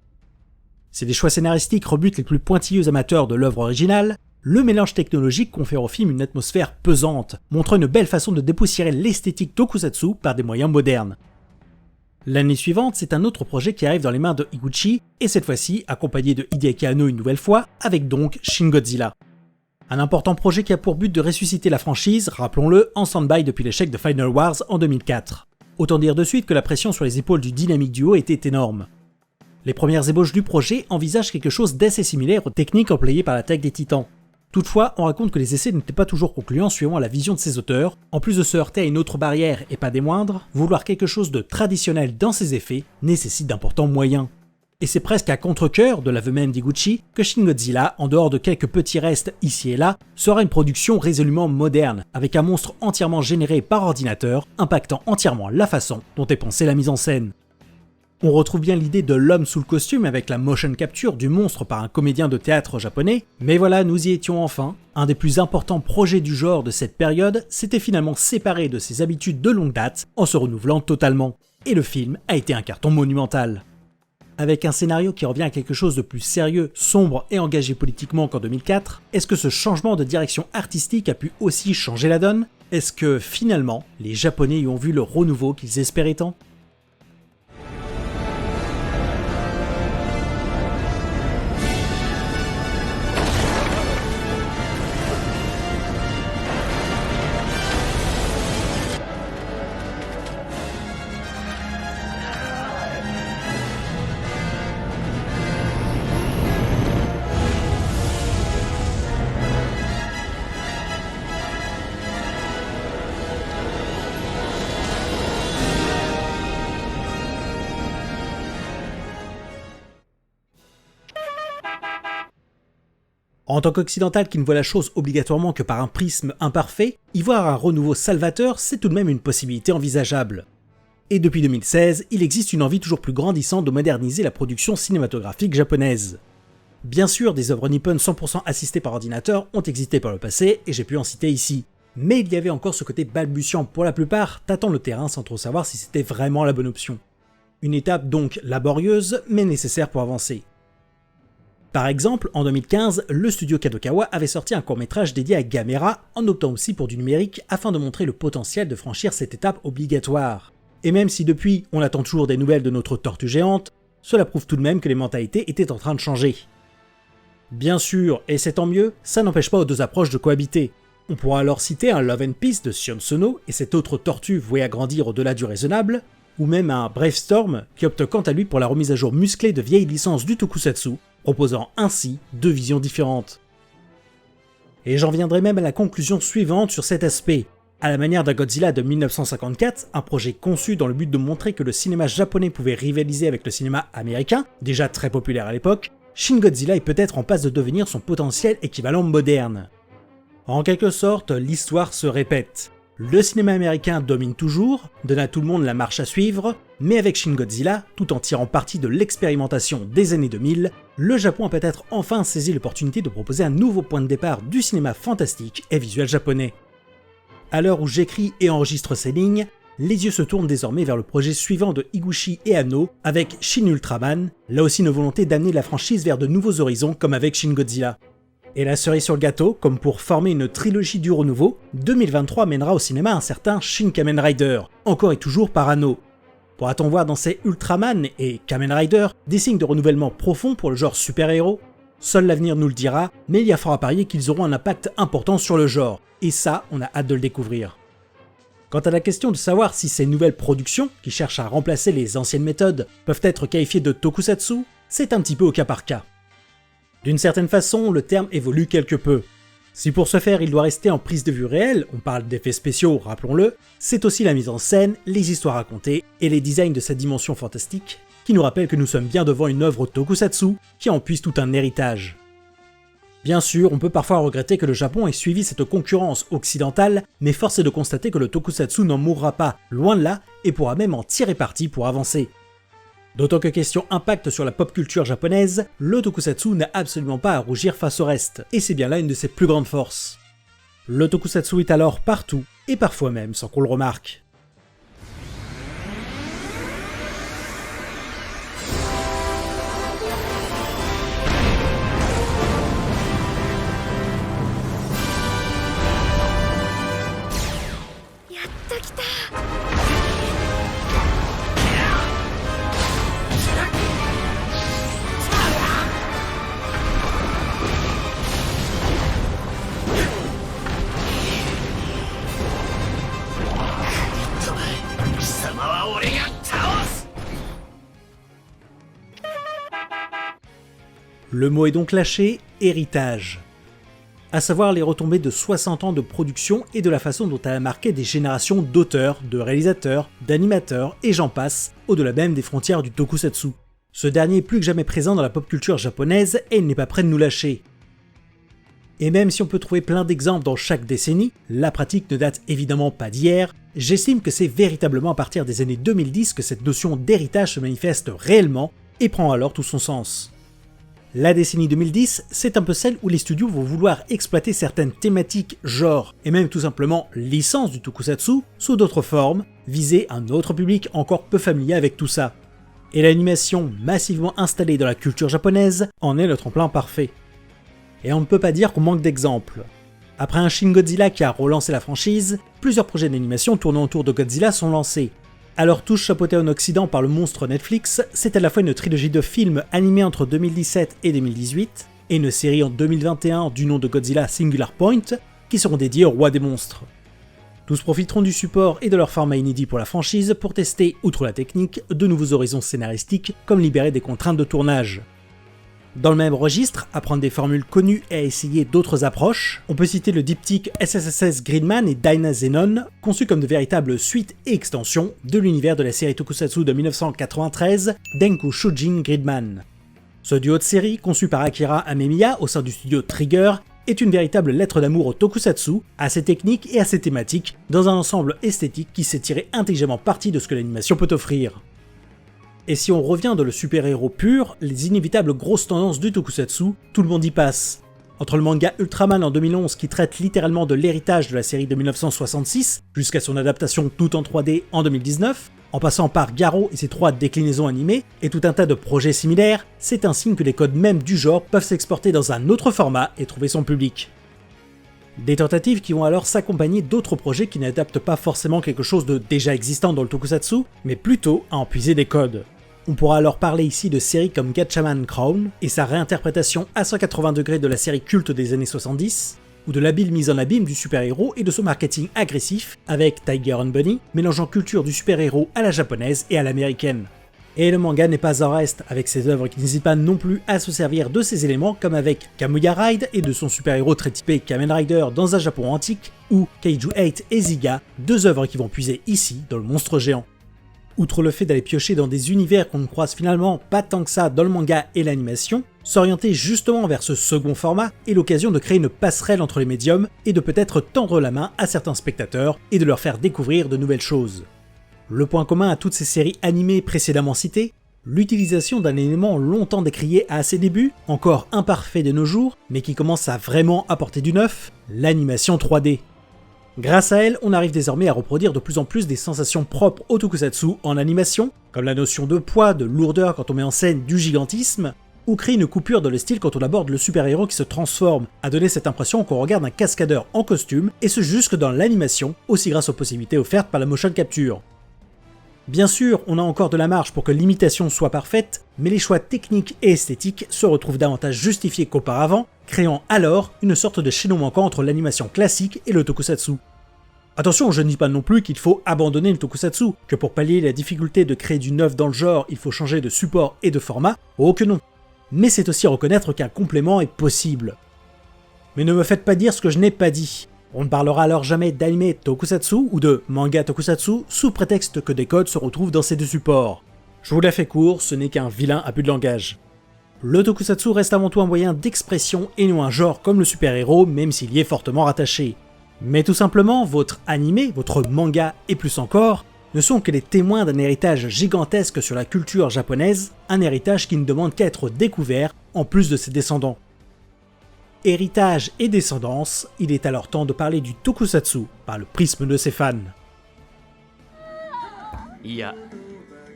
A: Si les choix scénaristiques rebutent les plus pointilleux amateurs de l'œuvre originale, le mélange technologique confère au film une atmosphère pesante, montrant une belle façon de dépoussiérer l'esthétique tokusatsu par des moyens modernes. L'année suivante, c'est un autre projet qui arrive dans les mains de Higuchi, et cette fois-ci accompagné de Hideaki Anno une nouvelle fois, avec donc Shin Godzilla. Un important projet qui a pour but de ressusciter la franchise, rappelons-le, en stand-by depuis l'échec de Final Wars en 2004. Autant dire de suite que la pression sur les épaules du dynamique duo était énorme. Les premières ébauches du projet envisagent quelque chose d'assez similaire aux techniques employées par l'Attaque des Titans. Toutefois, on raconte que les essais n'étaient pas toujours concluants suivant la vision de ses auteurs, en plus de se heurter à une autre barrière et pas des moindres, vouloir quelque chose de traditionnel dans ses effets nécessite d'importants moyens. Et c'est presque à contre-cœur de l'aveu même d'Higuchi que Shin Godzilla, en dehors de quelques petits restes ici et là, sera une production résolument moderne, avec un monstre entièrement généré par ordinateur, impactant entièrement la façon dont est pensée la mise en scène. On retrouve bien l'idée de l'homme sous le costume avec la motion capture du monstre par un comédien de théâtre japonais, mais voilà, nous y étions enfin. Un des plus importants projets du genre de cette période s'était finalement séparé de ses habitudes de longue date en se renouvelant totalement. Et le film a été un carton monumental. Avec un scénario qui revient à quelque chose de plus sérieux, sombre et engagé politiquement qu'en 2004, est-ce que ce changement de direction artistique a pu aussi changer la donne ? Est-ce que finalement, les Japonais y ont vu le renouveau qu'ils espéraient tant ? En tant qu'occidental qui ne voit la chose obligatoirement que par un prisme imparfait, y voir un renouveau salvateur, c'est tout de même une possibilité envisageable. Et depuis 2016, il existe une envie toujours plus grandissante de moderniser la production cinématographique japonaise. Bien sûr, des œuvres nippones 100% assistées par ordinateur ont existé par le passé, et j'ai pu en citer ici. Mais il y avait encore ce côté balbutiant pour la plupart, tâtant le terrain sans trop savoir si c'était vraiment la bonne option. Une étape donc laborieuse, mais nécessaire pour avancer. Par exemple, en 2015, le studio Kadokawa avait sorti un court-métrage dédié à Gamera, en optant aussi pour du numérique afin de montrer le potentiel de franchir cette étape obligatoire. Et même si depuis, on attend toujours des nouvelles de notre tortue géante, cela prouve tout de même que les mentalités étaient en train de changer. Bien sûr, et c'est tant mieux, ça n'empêche pas aux deux approches de cohabiter. On pourra alors citer un Love and Peace de Sion Sono et cette autre tortue vouée à grandir au-delà du raisonnable, ou même un Brave Storm qui opte quant à lui pour la remise à jour musclée de vieilles licences du tokusatsu, proposant ainsi deux visions différentes. Et j'en viendrai même à la conclusion suivante sur cet aspect. À la manière d'un Godzilla de 1954, un projet conçu dans le but de montrer que le cinéma japonais pouvait rivaliser avec le cinéma américain, déjà très populaire à l'époque, Shin Godzilla est peut-être en passe de devenir son potentiel équivalent moderne. En quelque sorte, l'histoire se répète. Le cinéma américain domine toujours, donne à tout le monde la marche à suivre, mais avec Shin Godzilla, tout en tirant parti de l'expérimentation des années 2000, le Japon a peut-être enfin saisi l'opportunité de proposer un nouveau point de départ du cinéma fantastique et visuel japonais. À l'heure où j'écris et enregistre ces lignes, les yeux se tournent désormais vers le projet suivant de Higuchi et Anno avec Shin Ultraman, là aussi une volonté d'amener la franchise vers de nouveaux horizons comme avec Shin Godzilla. Et la cerise sur le gâteau, comme pour former une trilogie du renouveau, 2023 mènera au cinéma un certain Shin Kamen Rider, encore et toujours par Anno. Pourra-t-on voir dans ces Ultraman et Kamen Rider des signes de renouvellement profond pour le genre super-héros ? Seul l'avenir nous le dira, mais il y a fort à parier qu'ils auront un impact important sur le genre, et ça, on a hâte de le découvrir. Quant à la question de savoir si ces nouvelles productions, qui cherchent à remplacer les anciennes méthodes, peuvent être qualifiées de tokusatsu, c'est un petit peu au cas par cas. D'une certaine façon, le terme évolue quelque peu. Si pour ce faire il doit rester en prise de vue réelle, on parle d'effets spéciaux, rappelons-le, c'est aussi la mise en scène, les histoires racontées et les designs de cette dimension fantastique qui nous rappellent que nous sommes bien devant une œuvre tokusatsu qui en puise tout un héritage. Bien sûr, on peut parfois regretter que le Japon ait suivi cette concurrence occidentale, mais force est de constater que le tokusatsu n'en mourra pas, loin de là, et pourra même en tirer parti pour avancer. D'autant que question impact sur la pop culture japonaise, le tokusatsu n'a absolument pas à rougir face au reste, et c'est bien là une de ses plus grandes forces. Le tokusatsu est alors partout, et parfois même sans qu'on le remarque. Le mot est donc lâché, héritage. À savoir les retombées de 60 ans de production et de la façon dont elle a marqué des générations d'auteurs, de réalisateurs, d'animateurs et j'en passe, au-delà même des frontières du tokusatsu. Ce dernier est plus que jamais présent dans la pop culture japonaise et il n'est pas prêt de nous lâcher. Et même si on peut trouver plein d'exemples dans chaque décennie, la pratique ne date évidemment pas d'hier, j'estime que c'est véritablement à partir des années 2010 que cette notion d'héritage se manifeste réellement et prend alors tout son sens. La décennie 2010, c'est un peu celle où les studios vont vouloir exploiter certaines thématiques, genres et même tout simplement licences du tokusatsu sous d'autres formes, viser un autre public encore peu familier avec tout ça. Et l'animation massivement installée dans la culture japonaise en est le tremplin parfait. Et on ne peut pas dire qu'on manque d'exemples. Après un Shin Godzilla qui a relancé la franchise, plusieurs projets d'animation tournant autour de Godzilla sont lancés. Alors tous chapeautés en Occident par le monstre Netflix, c'est à la fois une trilogie de films animés entre 2017 et 2018, et une série en 2021 du nom de Godzilla Singular Point, qui seront dédiés au roi des monstres. Tous profiteront du support et de leur format inédit pour la franchise pour tester, outre la technique, de nouveaux horizons scénaristiques, comme libérer des contraintes de tournage. Dans le même registre, apprendre des formules connues et à essayer d'autres approches, on peut citer le diptyque SSSS Gridman et Dyna Zenon, conçus comme de véritables suites et extensions de l'univers de la série tokusatsu de 1993, Denku Shujin Gridman. Ce duo de série, conçu par Akira Amemiya au sein du studio Trigger, est une véritable lettre d'amour au tokusatsu, à ses techniques et à ses thématiques, dans un ensemble esthétique qui sait tirer intelligemment parti de ce que l'animation peut offrir. Et si on revient dans le super-héros pur, les inévitables grosses tendances du tokusatsu, tout le monde y passe. Entre le manga Ultraman en 2011 qui traite littéralement de l'héritage de la série de 1966, jusqu'à son adaptation tout en 3D en 2019, en passant par Garo et ses 3 déclinaisons animées, et tout un tas de projets similaires, c'est un signe que les codes mêmes du genre peuvent s'exporter dans un autre format et trouver son public. Des tentatives qui vont alors s'accompagner d'autres projets qui n'adaptent pas forcément quelque chose de déjà existant dans le tokusatsu, mais plutôt à en puiser des codes. On pourra alors parler ici de séries comme Gatchaman Crown et sa réinterprétation à 180 degrés de la série culte des années 70, ou de l'habile mise en abîme du super-héros et de son marketing agressif avec Tiger and Bunny, mélangeant culture du super-héros à la japonaise et à l'américaine. Et le manga n'est pas en reste, avec ses œuvres qui n'hésitent pas non plus à se servir de ces éléments, comme avec Kamuya Ride et de son super-héros très typé Kamen Rider dans un Japon antique, ou Kaiju 8 et Ziga, 2 œuvres qui vont puiser ici dans le monstre géant. Outre le fait d'aller piocher dans des univers qu'on ne croise finalement pas tant que ça dans le manga et l'animation, s'orienter justement vers ce second format est l'occasion de créer une passerelle entre les médiums et de peut-être tendre la main à certains spectateurs et de leur faire découvrir de nouvelles choses. Le point commun à toutes ces séries animées précédemment citées, l'utilisation d'un élément longtemps décrié à ses débuts, encore imparfait de nos jours, mais qui commence à vraiment apporter du neuf, l'animation 3D. Grâce à elle, on arrive désormais à reproduire de plus en plus des sensations propres au tokusatsu en animation, comme la notion de poids, de lourdeur quand on met en scène du gigantisme, ou créer une coupure dans le style quand on aborde le super-héros qui se transforme, à donner cette impression qu'on regarde un cascadeur en costume, et ce jusque dans l'animation, aussi grâce aux possibilités offertes par la motion capture. Bien sûr, on a encore de la marge pour que l'imitation soit parfaite, mais les choix techniques et esthétiques se retrouvent davantage justifiés qu'auparavant, créant alors une sorte de chaînon manquant entre l'animation classique et le tokusatsu. Attention, je ne dis pas non plus qu'il faut abandonner le tokusatsu, que pour pallier la difficulté de créer du neuf dans le genre, il faut changer de support et de format, oh que non. Mais c'est aussi reconnaître qu'un complément est possible. Mais ne me faites pas dire ce que je n'ai pas dit. On ne parlera alors jamais d'anime tokusatsu ou de manga tokusatsu sous prétexte que des codes se retrouvent dans ces 2 supports. Je vous la fais court, ce n'est qu'un vilain abus de langage. Le tokusatsu reste avant tout un moyen d'expression et non un genre comme le super-héros, même s'il y est fortement rattaché. Mais tout simplement, votre animé, votre manga et plus encore, ne sont que les témoins d'un héritage gigantesque sur la culture japonaise, un héritage qui ne demande qu'à être découvert en plus de ses descendants. Héritage et descendance, il est alors temps de parler du tokusatsu par le prisme de ses fans.
B: いや、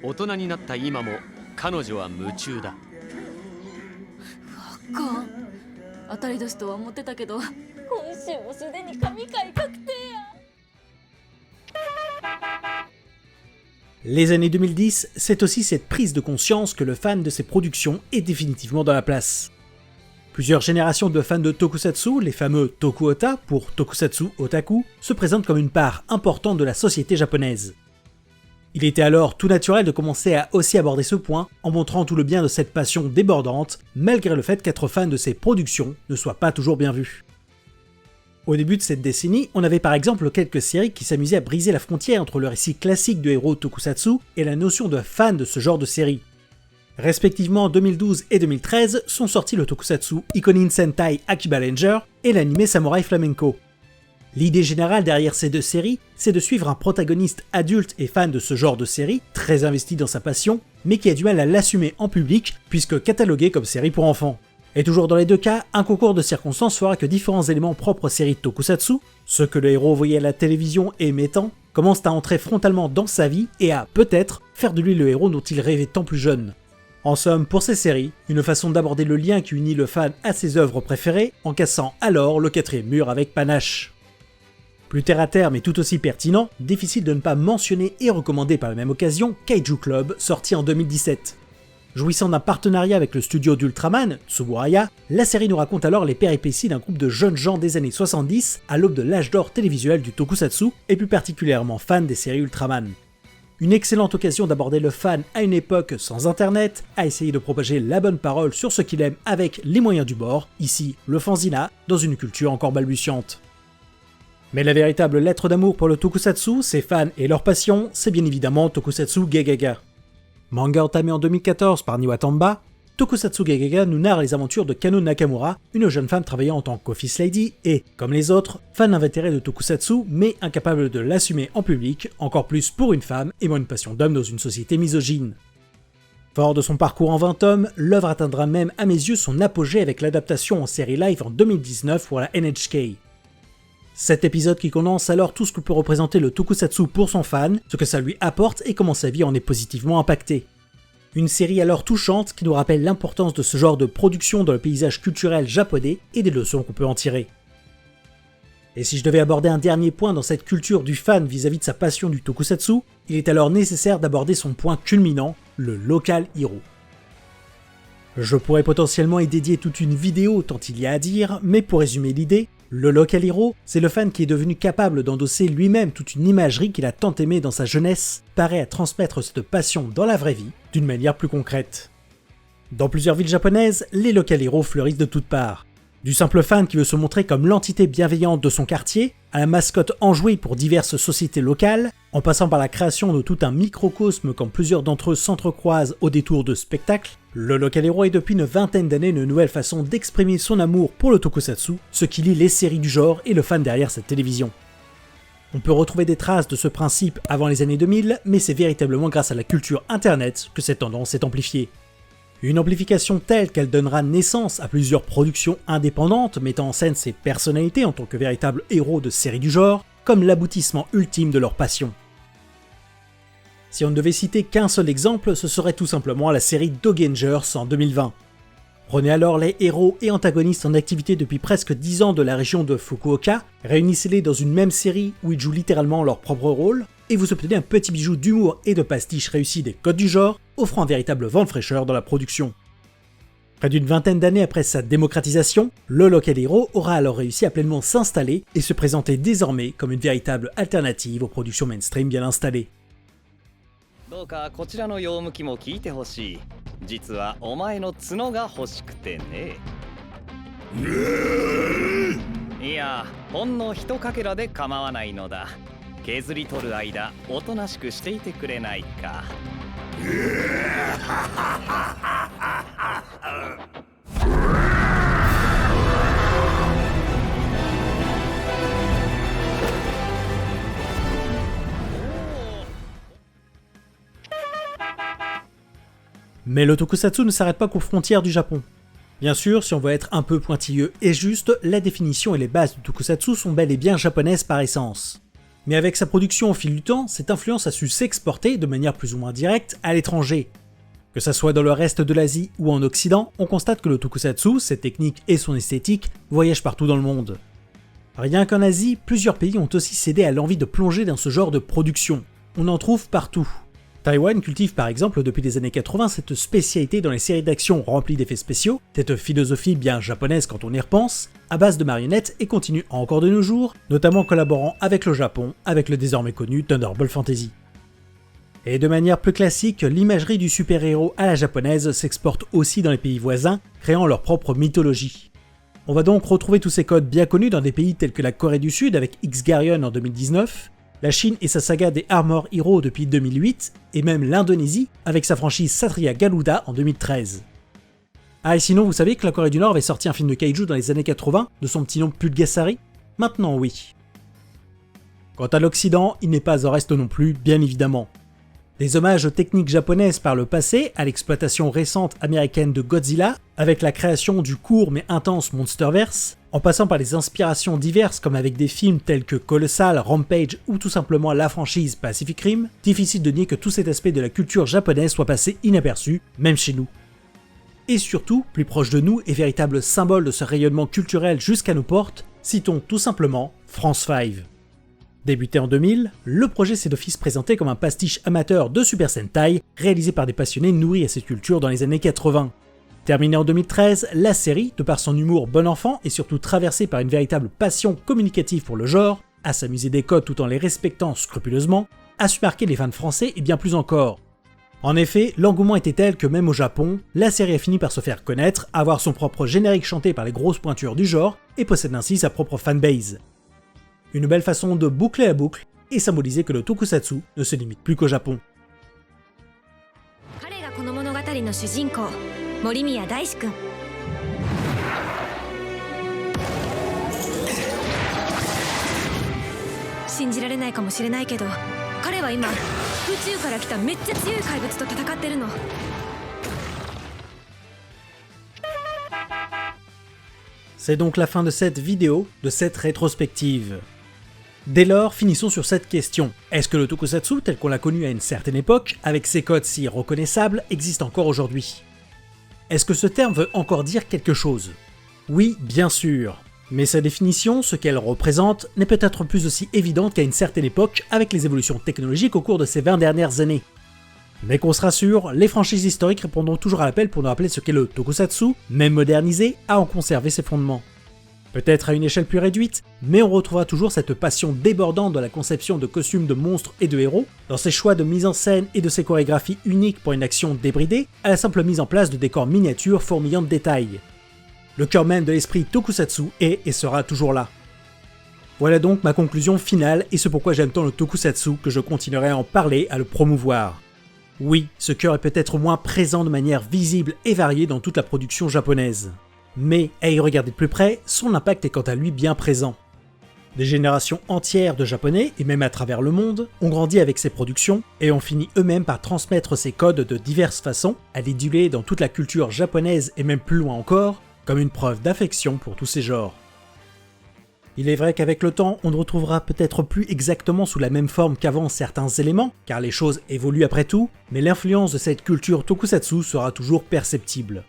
B: 大人になった今も彼女は夢中だ。
C: か当たり年とは思ってたけど、今週もすでに神回確定や。
A: Les années 2010, c'est aussi cette prise de conscience que le fan de ces productions est définitivement dans la place. Plusieurs générations de fans de tokusatsu, les fameux toku-ota pour tokusatsu otaku, se présentent comme une part importante de la société japonaise. Il était alors tout naturel de commencer à aussi aborder ce point en montrant tout le bien de cette passion débordante, malgré le fait qu'être fan de ces productions ne soit pas toujours bien vu. Au début de cette décennie, on avait par exemple quelques séries qui s'amusaient à briser la frontière entre le récit classique du héros tokusatsu et la notion de fan de ce genre de série. Respectivement en 2012 et 2013 sont sortis le tokusatsu Ikonin Sentai Akiba Ranger et l'anime Samurai Flamenco. L'idée générale derrière ces 2 séries, c'est de suivre un protagoniste adulte et fan de ce genre de série, très investi dans sa passion, mais qui a du mal à l'assumer en public puisque catalogué comme série pour enfants. Et toujours dans les 2 cas, un concours de circonstances fera que différents éléments propres aux séries de tokusatsu, ceux que le héros voyait à la télévision et aimait, commencent à entrer frontalement dans sa vie et à, peut-être, faire de lui le héros dont il rêvait tant plus jeune. En somme, pour ces séries, une façon d'aborder le lien qui unit le fan à ses œuvres préférées, en cassant alors le 4e mur avec panache. Plus terre à terre mais tout aussi pertinent, difficile de ne pas mentionner et recommander par la même occasion Kaiju Club, sorti en 2017. Jouissant d'un partenariat avec le studio d'Ultraman, Tsuburaya, la série nous raconte alors les péripéties d'un groupe de jeunes gens des années 70 à l'aube de l'âge d'or télévisuel du tokusatsu et plus particulièrement fans des séries Ultraman. Une excellente occasion d'aborder le fan à une époque sans internet, à essayer de propager la bonne parole sur ce qu'il aime avec les moyens du bord, ici le fanzina, dans une culture encore balbutiante. Mais la véritable lettre d'amour pour le tokusatsu, ses fans et leur passion, c'est bien évidemment Tokusatsu Gegaga. Manga entamé en 2014 par Niwa Tamba, Tokusatsu Gagaga nous narre les aventures de Kano Nakamura, une jeune femme travaillant en tant qu'office lady et, comme les autres, fan invétérée de Tokusatsu mais incapable de l'assumer en public, encore plus pour une femme aimant une passion d'homme dans une société misogyne. Fort de son parcours en 20 tomes, l'œuvre atteindra même à mes yeux son apogée avec l'adaptation en série live en 2019 pour la NHK. Cet épisode qui condense alors tout ce que peut représenter le Tokusatsu pour son fan, ce que ça lui apporte et comment sa vie en est positivement impactée. Une série alors touchante qui nous rappelle l'importance de ce genre de production dans le paysage culturel japonais et des leçons qu'on peut en tirer. Et si je devais aborder un dernier point dans cette culture du fan vis-à-vis de sa passion du Tokusatsu, il est alors nécessaire d'aborder son point culminant, le local hero. Je pourrais potentiellement y dédier toute une vidéo tant il y a à dire, mais pour résumer l'idée, le local hero, c'est le fan qui est devenu capable d'endosser lui-même toute une imagerie qu'il a tant aimée dans sa jeunesse, paré à transmettre cette passion dans la vraie vie, d'une manière plus concrète. Dans plusieurs villes japonaises, les local heroes fleurissent de toutes parts. Du simple fan qui veut se montrer comme l'entité bienveillante de son quartier, à la mascotte enjouée pour diverses sociétés locales, en passant par la création de tout un microcosme quand plusieurs d'entre eux s'entrecroisent au détour de spectacles, le local hero est depuis une vingtaine d'années une nouvelle façon d'exprimer son amour pour le tokusatsu, ce qui lie les séries du genre et le fan derrière cette télévision. On peut retrouver des traces de ce principe avant les années 2000, mais c'est véritablement grâce à la culture internet que cette tendance est amplifiée. Une amplification telle qu'elle donnera naissance à plusieurs productions indépendantes mettant en scène ces personnalités en tant que véritables héros de séries du genre, comme l'aboutissement ultime de leur passion. Si on ne devait citer qu'un seul exemple, ce serait tout simplement la série Dogengers en 2020. Prenez alors les héros et antagonistes en activité depuis presque 10 ans de la région de Fukuoka, réunissez-les dans une même série où ils jouent littéralement leur propre rôle, et vous obtenez un petit bijou d'humour et de pastiche réussi des codes du genre, offrant un véritable vent de fraîcheur dans la production. Près d'une vingtaine d'années après sa démocratisation, le local hero aura alors réussi à pleinement s'installer et se présenter désormais comme une véritable alternative aux productions mainstream bien installées.
D: どうかこちらの用向きも聞いてほしい。実はお前の角が欲しくてね。いや、ほんの一かけらで構わないのだ。削り取る間、おとなしくしていてくれないか。
A: Mais le tokusatsu ne s'arrête pas qu'aux frontières du Japon. Bien sûr, si on veut être un peu pointilleux et juste, la définition et les bases du tokusatsu sont bel et bien japonaises par essence. Mais avec sa production au fil du temps, cette influence a su s'exporter de manière plus ou moins directe à l'étranger. Que ça soit dans le reste de l'Asie ou en Occident, on constate que le tokusatsu, ses techniques et son esthétique, voyagent partout dans le monde. Rien qu'en Asie, plusieurs pays ont aussi cédé à l'envie de plonger dans ce genre de production. On en trouve partout. Taïwan cultive par exemple depuis les années 80 cette spécialité dans les séries d'action remplies d'effets spéciaux, cette philosophie bien japonaise quand on y repense, à base de marionnettes et continue encore de nos jours, notamment collaborant avec le Japon, avec le désormais connu Thunderbolt Fantasy. Et de manière plus classique, l'imagerie du super-héros à la japonaise s'exporte aussi dans les pays voisins, créant leur propre mythologie. On va donc retrouver tous ces codes bien connus dans des pays tels que la Corée du Sud avec X-Garyon en 2019, la Chine et sa saga des Armor Heroes depuis 2008, et même l'Indonésie avec sa franchise Satria Garuda en 2013. Ah et sinon vous savez que la Corée du Nord avait sorti un film de kaiju dans les années 80 de son petit nom Pulgasari? Maintenant oui. Quant à l'Occident, il n'est pas en reste non plus, bien évidemment. Des hommages aux techniques japonaises par le passé, à l'exploitation récente américaine de Godzilla, avec la création du court mais intense Monsterverse, en passant par les inspirations diverses comme avec des films tels que Colossal, Rampage ou tout simplement la franchise Pacific Rim, difficile de nier que tout cet aspect de la culture japonaise soit passé inaperçu, même chez nous. Et surtout, plus proche de nous et véritable symbole de ce rayonnement culturel jusqu'à nos portes, citons tout simplement France 5. Débuté en 2000, le projet s'est d'office présenté comme un pastiche amateur de Super Sentai, réalisé par des passionnés nourris à cette culture dans les années 80. Terminée en 2013, la série, de par son humour bon enfant et surtout traversée par une véritable passion communicative pour le genre, à s'amuser des codes tout en les respectant scrupuleusement, a su marquer les fans français et bien plus encore. En effet, l'engouement était tel que même au Japon, la série a fini par se faire connaître, avoir son propre générique chanté par les grosses pointures du genre et possède ainsi sa propre fanbase. Une belle façon de boucler la boucle et symboliser que le tokusatsu ne se limite plus qu'au Japon.
C: 森宮大志くん。信じられないかもしれないけど、彼は今宇宙から来ためっちゃ強い怪物と戦ってるの。
A: C'est donc la fin de cette vidéo, de cette rétrospective. Dès lors, finissons sur cette question. Est-ce que le tokusatsu, tel qu'on l'a connu à une certaine époque, avec ses codes si reconnaissables, existe encore aujourd'hui? Est-ce que ce terme veut encore dire quelque chose? Oui, bien sûr. Mais sa définition, ce qu'elle représente, n'est peut-être plus aussi évidente qu'à une certaine époque avec les évolutions technologiques au cours de ces 20 dernières années. Mais qu'on se rassure, les franchises historiques répondront toujours à l'appel pour nous rappeler ce qu'est le tokusatsu, même modernisé, à en conserver ses fondements. Peut-être à une échelle plus réduite, mais on retrouvera toujours cette passion débordante dans la conception de costumes de monstres et de héros, dans ses choix de mise en scène et de ses chorégraphies uniques pour une action débridée, à la simple mise en place de décors miniatures fourmillant de détails. Le cœur même de l'esprit tokusatsu est et sera toujours là. Voilà donc ma conclusion finale et ce pourquoi j'aime tant le tokusatsu que je continuerai à en parler, à le promouvoir. Oui, ce cœur est peut-être moins présent de manière visible et variée dans toute la production japonaise. Mais, à y regarder de plus près, son impact est quant à lui bien présent. Des générations entières de japonais, et même à travers le monde, ont grandi avec ces productions et ont fini eux-mêmes par transmettre ces codes de diverses façons, à les diluer dans toute la culture japonaise et même plus loin encore, comme une preuve d'affection pour tous ces genres. Il est vrai qu'avec le temps, on ne retrouvera peut-être plus exactement sous la même forme qu'avant certains éléments, car les choses évoluent après tout, mais l'influence de cette culture tokusatsu sera toujours perceptible.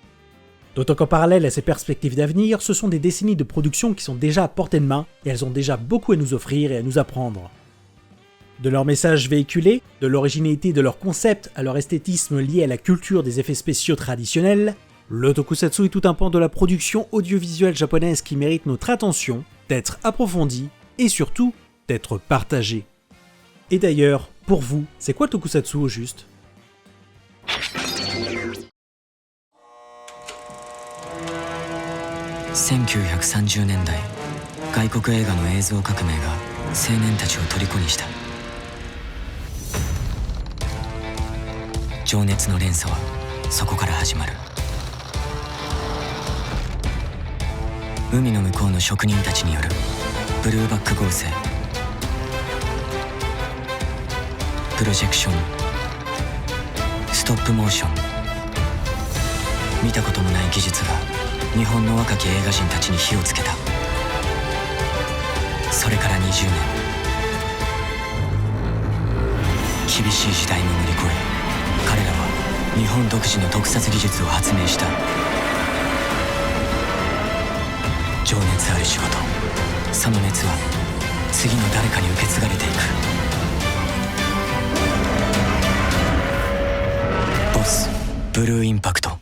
A: D'autant qu'en parallèle à ces perspectives d'avenir, ce sont des décennies de production qui sont déjà à portée de main, et elles ont déjà beaucoup à nous offrir et à nous apprendre. De leur message véhiculé, de l'originalité de leur concept à leur esthétisme lié à la culture des effets spéciaux traditionnels, le tokusatsu est tout un pan de la production audiovisuelle japonaise qui mérite notre attention, d'être approfondi et surtout d'être partagé. Et d'ailleurs, pour vous, c'est quoi le tokusatsu au juste?
E: ?1930 年代、外国映画の映像革命が青年たちを虜にした。情熱の連鎖はそこから始まる。海の向こうの職人たちによるブルーバック合成、プロジェクション、ストップモーション、見たこともない技術が日本の若き映画人たちに火をつけた。それから20年、厳しい時代も乗り越え、彼らは日本独自の特撮技術を発明した。情熱ある仕事、その熱は次の誰かに受け継がれていく。ボス、ブルーインパクト。